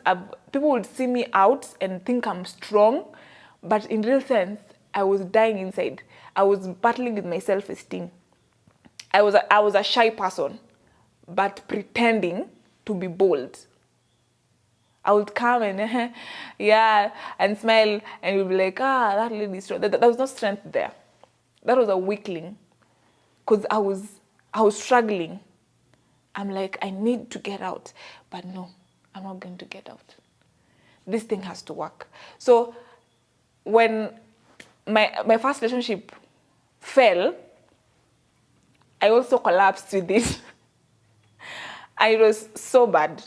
people would see me out and think I'm strong. But in real sense, I was dying inside. I was battling with my self-esteem. I was a shy person, but pretending to be bold. I would come and and smile, and you'd be like, that lady is strong. There was no strength there. That was a weakling, because I was struggling. I'm like, I need to get out, but no, I'm not going to get out. This thing has to work. So when my first relationship fell, I also collapsed with it. And it was so bad.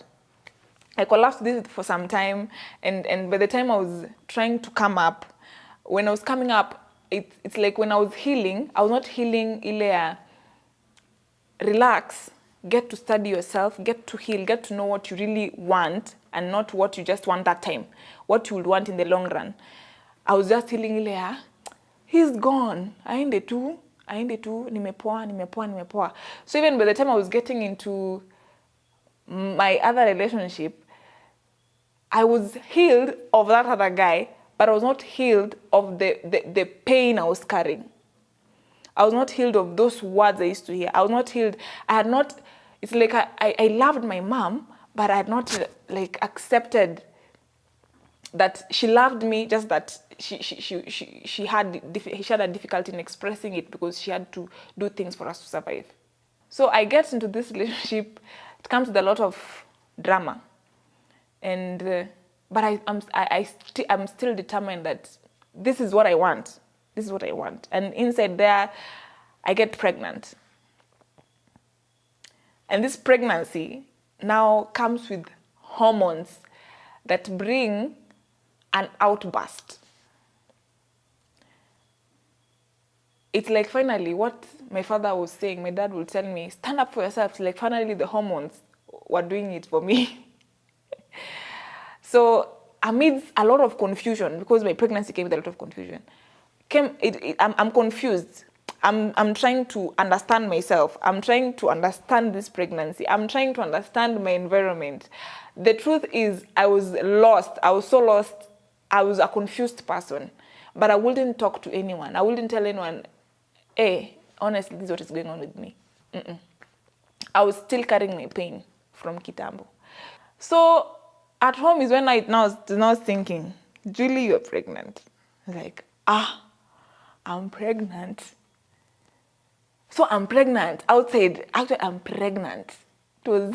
I collapsed with it for some time, and by the time I was trying to come up, when I was coming up, it's like when I was healing, I was not healing ile relax, get to study yourself, get to heal, get to know what you really want and not what you just want that time, what you would want in the long run. I was just healing ile he's gone. Aende tu, nimepoa. So even by the time I was getting into my other relationship, I was healed of that other guy, but I was not healed of the pain I was carrying. I was not healed of those words I used to hear. I was not healed. It's like I loved my mom, but I had not accepted that she loved me, just that she had a difficulty in expressing it because she had to do things for us to survive. So I get into this relationship. It comes with a lot of drama. And but I'm still determined that this is what I want. This is what I want. And inside there, I get pregnant. And this pregnancy now comes with hormones that bring an outburst. It's like finally what my father was saying, my dad would tell me, stand up for yourself. It's like finally the hormones were doing it for me. So amidst a lot of confusion, because my pregnancy came with a lot of confusion, I'm confused. I'm trying to understand myself. I'm trying to understand this pregnancy. I'm trying to understand my environment. The truth is, I was lost. I was so lost. I was a confused person. But I wouldn't talk to anyone. I wouldn't tell anyone, hey, honestly, this is what is going on with me. I was still carrying my pain from Kitambo. So at home is when I now thinking, Julie, you're pregnant. Like, I'm pregnant. So I'm pregnant. Outside, actually, I'm pregnant. It was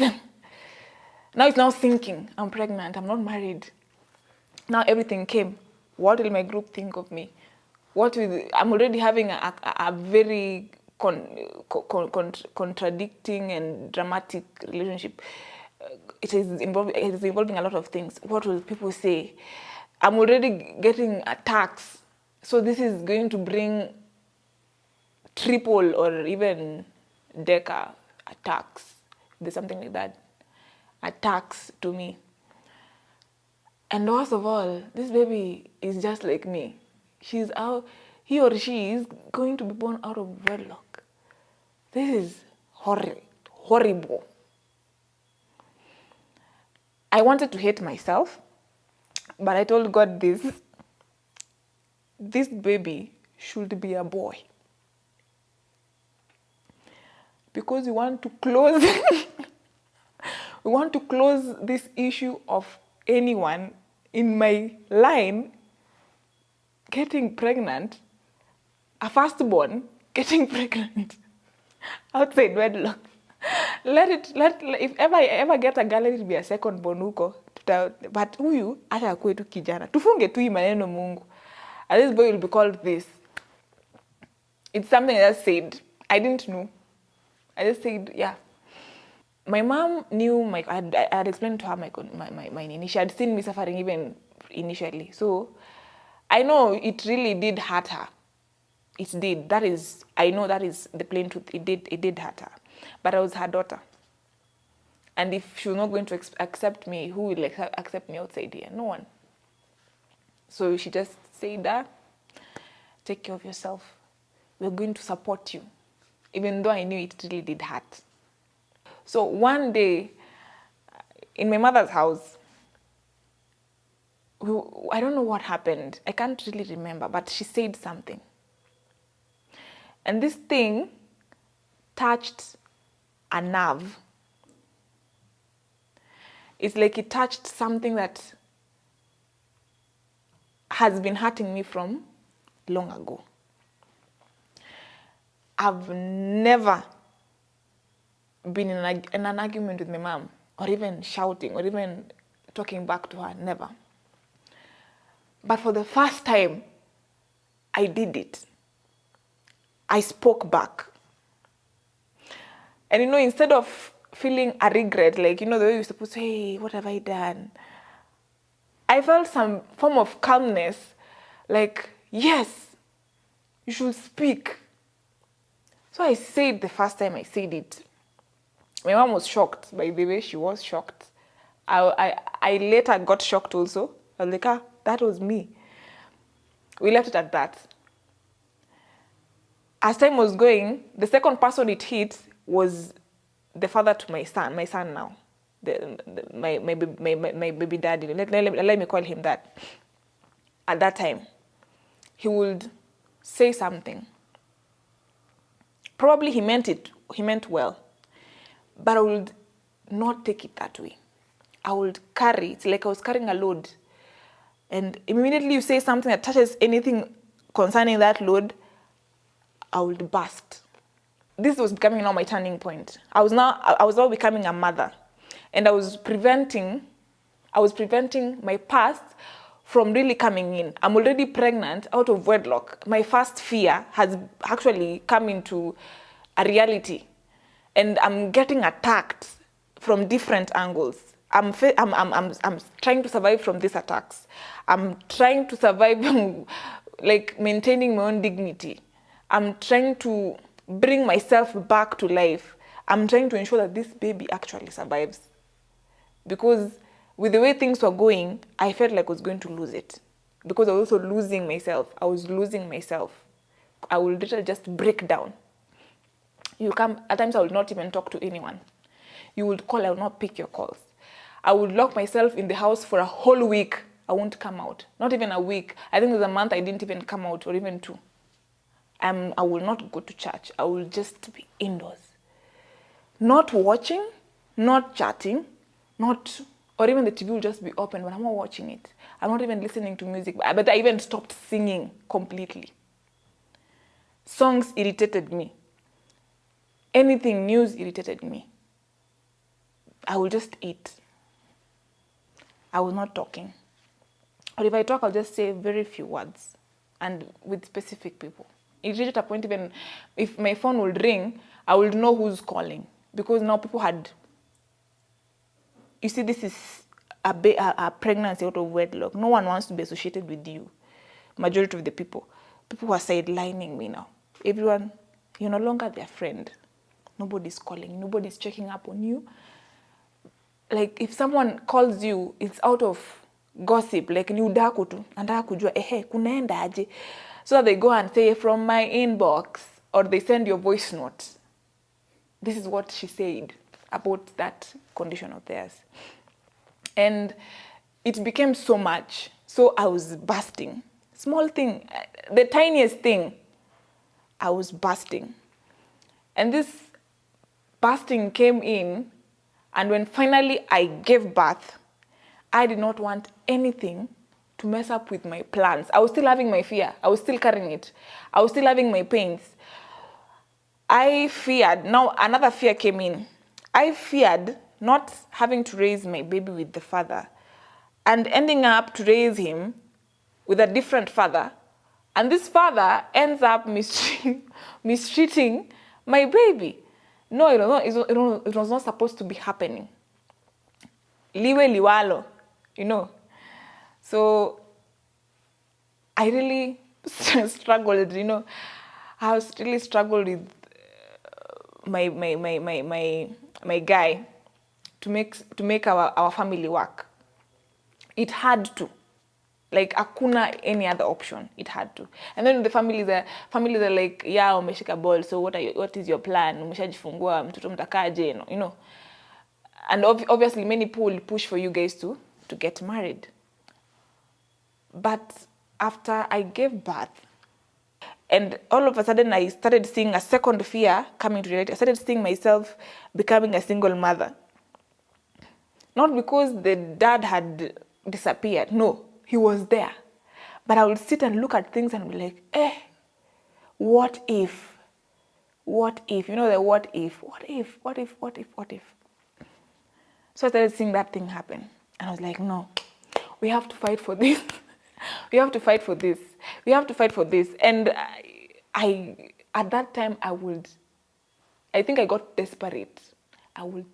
now it's now thinking, I'm pregnant. I'm not married. Now everything came. What will my group think of me? I'm already having a very contradicting and dramatic relationship. It is involving a lot of things. What will people say? I'm already getting attacks. So this is going to bring triple or even deca attacks. There's something like that. Attacks to me. And worst of all, this baby is just like me. He or she is going to be born out of wedlock. This is horrible. I wanted to hate myself, but I told God this baby should be a boy. Because we want to close this issue of anyone in my line getting pregnant, a firstborn getting pregnant outside wedlock. If I ever get a girl, it'll be a second born huko. But huyu hata akue tu kijana. Tufunge tu hii maneno Mungu. And this boy will be called this. It's something I just said. I didn't know. I just said, yeah. My mom knew I had explained to her my nini. She had seen me suffering even initially. So I know it really did hurt her. It did. I know that is the plain truth. It did hurt her. But I was her daughter. And if she was not going to accept me, who will accept me outside here? No one. So she just said, take care of yourself. We're going to support you. Even though I knew it really did hurt. So one day, in my mother's house, I don't know what happened. I can't really remember, but she said something. And this thing touched a nerve. It's like it touched something that has been hurting me from long ago. I've never been in an argument with my mom, or even shouting, or even talking back to her, never. But for the first time, I did it. I spoke back. And instead of feeling a regret, like, the way you're supposed to, hey, what have I done? I felt some form of calmness, like, yes, you should speak. So I said the first time I said it. My mom was shocked, by the way, she was shocked. I later got shocked also. I was like, that was me. We left it at that. As time was going, the second person it hit was the father to my son now. My baby daddy. Let me call him that. At that time, he would say something. Probably he meant well. But I would not take it that way. I would carry, it's like I was carrying a load. And immediately you say something that touches anything concerning that load, I would burst. This was becoming now my turning point. I was now becoming a mother. And I was preventing my past from really coming in. I'm already pregnant out of wedlock. My first fear has actually come into a reality. And I'm getting attacked from different angles. I'm trying to survive from these attacks. I'm trying to survive like maintaining my own dignity. I'm trying to bring myself back to life. I'm trying to ensure that this baby actually survives. Because with the way things were going, I felt like I was going to lose it. Because I was also losing myself. I was losing myself. I would literally just break down. At times I would not even talk to anyone. You would call, I would not pick your calls. I would lock myself in the house for a whole week. I won't come out. Not even a week. I think there's a month I didn't even come out, or even 2. I will not go to church. I will just be indoors. Not watching, not chatting, or even the TV will just be open, but I'm not watching it. I'm not even listening to music, but I even stopped singing completely. Songs irritated me. Anything news irritated me. I will just eat. I was not talking. Or if I talk, I'll just say very few words and with specific people. It reached a point even if my phone would ring, I would know who's calling. Because now people had... You see, this is a pregnancy out of wedlock. No one wants to be associated with you. Majority of the people. People who are sidelining me now. Everyone, you're no longer their friend. Nobody's calling. Nobody's checking up on you. Like, if someone calls you, it's out of gossip. Like, ni udaku tu. Nataka kujua, kunaenda aje. So that they go and say, from my inbox. Or they send your voice note. This is what she said about that condition of theirs. And it became so much. So I was bursting. Small thing, the tiniest thing, I was bursting. And this bursting came in, and when finally I gave birth, I did not want anything to mess up with my plans. I was still having my fear. I was still carrying it. I was still having my pains. I feared, now another fear came in. I feared not having to raise my baby with the father and ending up to raise him with a different father And this father ends up mistreating my baby. No, it was not supposed to be happening. Liwe liwalo, So I really struggled, I really struggled with my guy to make our family work. It had to. Like hakuna any other option. It had to. And then the families are like, yeah, umeshika ball, so what is your plan? Umeshajifungua, mtoto mtakaje, And obviously many people will push for you guys to get married. But after I gave birth, and all of a sudden I started seeing a second fear coming to reality. I started seeing myself becoming a single mother. Not because the dad had disappeared. No, he was there. But I would sit and look at things and be like, what if? What if? The what if? What if? What if? What if? What if? So I started seeing that thing happen. And I was like, no, we have to fight for this. We have to fight for this. We have to fight for this. And I at that time, I think I got desperate. I would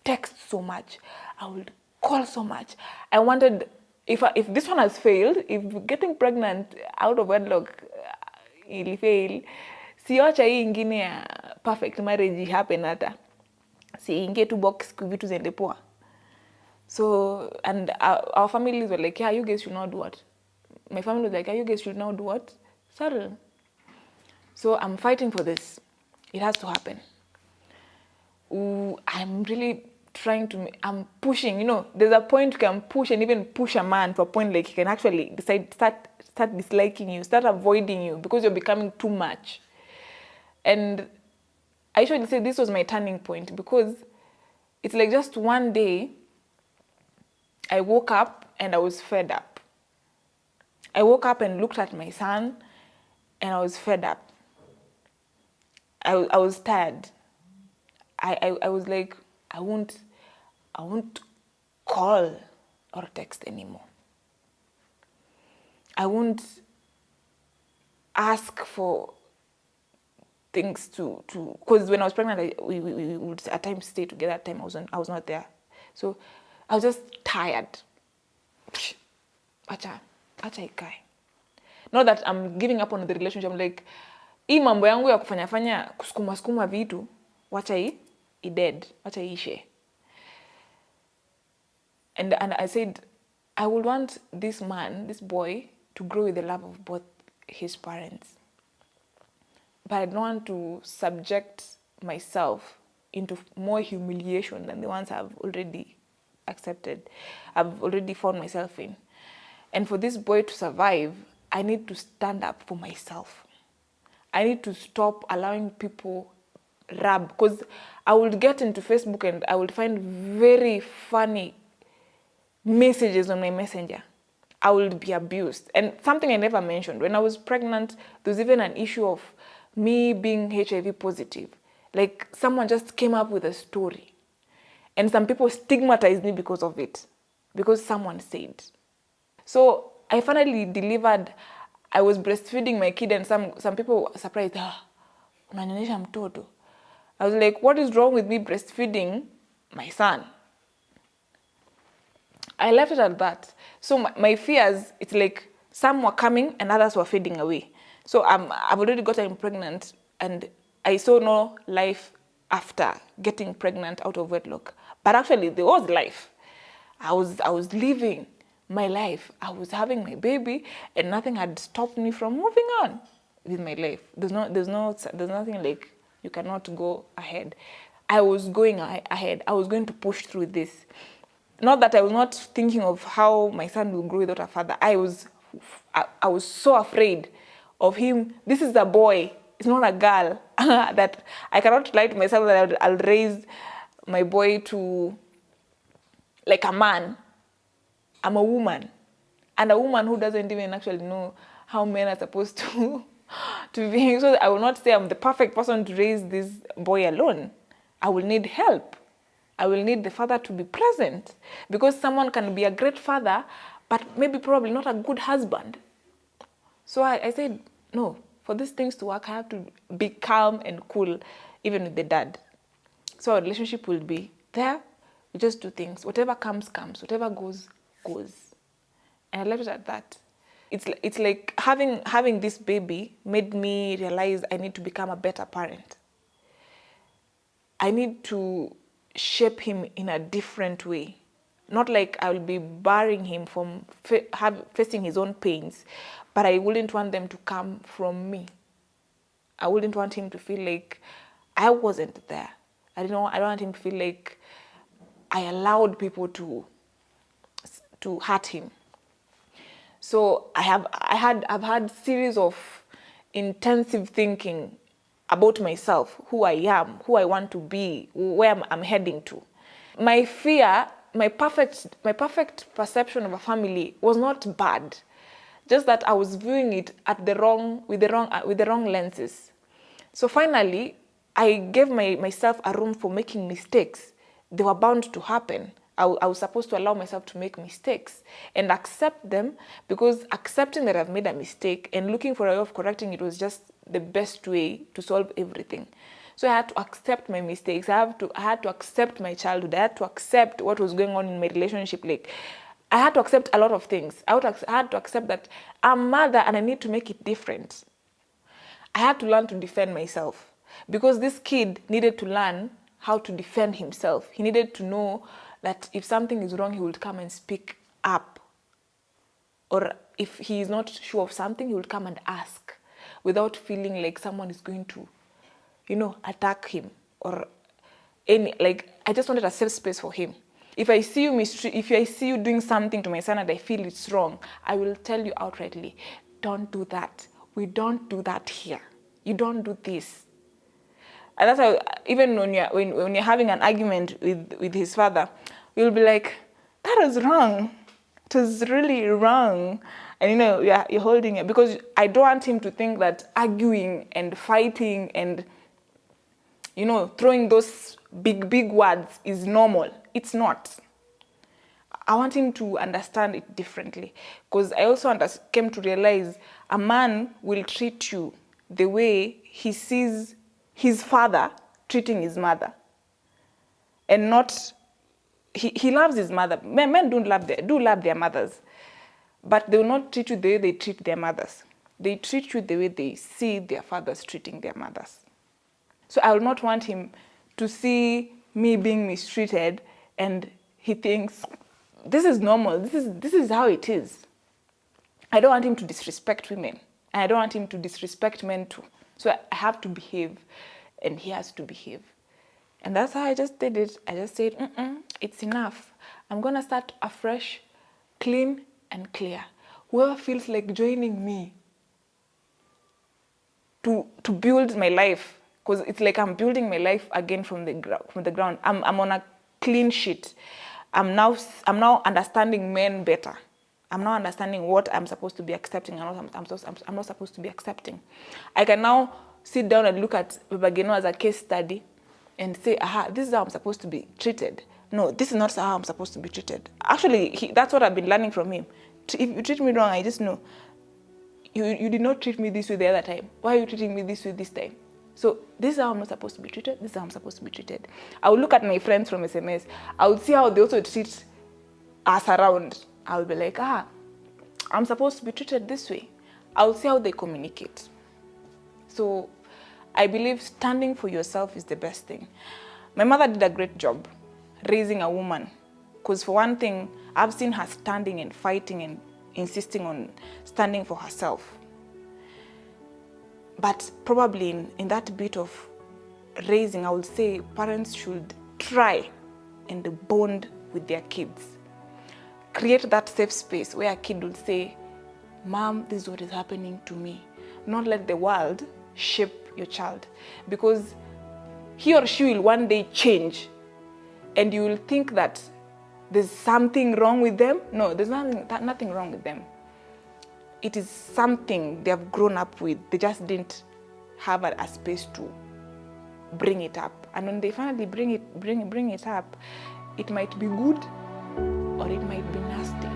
text so much. I would call so much. I wanted, if this one has failed, if getting pregnant out of wedlock ili fail, siacha hii ingine ya perfect marriage happen hata. Si inge tu box vitu zende poa. So, and our families were like, yeah, you guys should not do what? My family was like, yeah, you guys should not do what? Settle. So I'm fighting for this. It has to happen. I'm really I'm pushing, there's a point you can push and even push a man to a point like he can actually decide, start disliking you, start avoiding you because you're becoming too much. And I should say this was my turning point because it's like just one day I woke up and I was fed up. I woke up and looked at my son and I was fed up. I was tired. I was like, I won't call or text anymore. I won't ask for things to because when I was pregnant, we would at times stay together. At times I was not there, so I was just tired. Acha ikae. Not that I'm giving up on the relationship. I'm like, hii mambo yangu ya kufanya kusukuma vitu, wacha i dead, wacha iishe. And I said, I would want this boy, to grow with the love of both his parents. But I don't want to subject myself into more humiliation than the ones I've already accepted, I've already found myself in. And for this boy to survive, I need to stand up for myself. I need to stop allowing people rub, because I would get into Facebook and I would find very funny messages on my messenger. I would be abused. And something I never mentioned, when I was pregnant, there was even an issue of me being HIV positive. Like someone just came up with a story. And some people stigmatized me because of it. Because someone said. So I finally delivered. I was breastfeeding my kid and some people were surprised. Unanyonyesha mtoto. I was like, what is wrong with me breastfeeding my son? I left it at that. So my fears, it's like some were coming and others were fading away. So I've already gotten pregnant and I saw no life after getting pregnant out of wedlock. But actually there was life. I was living my life. I was having my baby and nothing had stopped me from moving on with my life. There's nothing like you cannot go ahead. I was going ahead. I was going to push through this. Not that I was not thinking of how my son will grow without a father. I was so afraid of him. This is a boy. It's not a girl. That I cannot lie to myself that I'll raise my boy to like a man. I'm a woman. And a woman who doesn't even actually know how men are supposed to be. So I will not say I'm the perfect person to raise this boy alone. I will need help. I will need the father to be present, because someone can be a great father, but maybe probably not a good husband. So I said, no, for these things to work, I have to be calm and cool, even with the dad. So our relationship will be there. We just do things. Whatever comes, comes. Whatever goes, goes. And I left it at that. It's like having this baby made me realize I need to become a better parent. I need to shape him in a different way. Not like I will be barring him from facing his own pains, but I wouldn't want them to come from me. I wouldn't want him to feel like I wasn't there. I don't want him to feel like I allowed people to hurt him. So I've had series of intensive thinking about myself, who I am, who I want to be, where I'm heading to. My fear, my perfect perception of a family was not bad, just that I was viewing it with the wrong lenses. So finally, I gave myself a room for making mistakes. They were bound to happen. I was supposed to allow myself to make mistakes and accept them, because accepting that I've made a mistake and looking for a way of correcting it was just the best way to solve everything. So I had to accept my mistakes. I had to accept my childhood. I had to accept what was going on in my relationship. Like, I had to accept a lot of things. I had to accept that I'm a mother and I need to make it different. I had to learn to defend myself, because this kid needed to learn how to defend himself. He needed to know that if something is wrong, he would come and speak up. Or if he is not sure of something, he would come and ask without feeling like someone is going to, attack him. Or I just wanted a safe space for him. If I see you doing something to my son and I feel it's wrong, I will tell you outrightly, don't do that. We don't do that here. You don't do this. And that's how, even when you're having an argument with his father, you'll be like, that was wrong. It was really wrong. And you're holding it, because I don't want him to think that arguing and fighting and throwing those big words is normal. It's not. I want him to understand it differently, because I also came to realize a man will treat you the way he sees his father treating his mother, and not he loves his mother. Men do love their mothers, but they will not treat you the way they treat their mothers. They treat you the way they see their fathers treating their mothers. So I will not want him to see me being mistreated and he thinks this is normal. This is how it is. I don't want him to disrespect women, and I don't want him to disrespect men too. So I have to behave, and he has to behave. And that's how I just did it. I just said, it's enough. I'm going to start afresh, clean and clear. Whoever feels like joining me to build my life, because it's like I'm building my life again from the ground. I'm on a clean sheet. I'm now understanding men better. I'm now understanding what I'm supposed to be accepting and what I'm not supposed to be accepting. I can now sit down and look at Babageno as a case study and say, this is how I'm supposed to be treated. No, this is not how I'm supposed to be treated. Actually, that's what I've been learning from him. If you treat me wrong, I just know. You did not treat me this way the other time. Why are you treating me this way this time? So this is how I'm not supposed to be treated. This is how I'm supposed to be treated. I will look at my friends from SMS. I would see how they also treat us around. I will be like, I'm supposed to be treated this way. I will see how they communicate. So I believe standing for yourself is the best thing. My mother did a great job raising a woman, because for one thing, I've seen her standing and fighting and insisting on standing for herself. But probably in that bit of raising, I would say parents should try and bond with their kids. Create that safe space where a kid will say, Mom, this is what is happening to me. Not let the world shape your child, because he or she will one day change and you will think that there's something wrong with them. No, there's nothing wrong with them. It is something they have grown up with. They just didn't have a space to bring it up. And when they finally bring it up, it might be good or it might be nasty.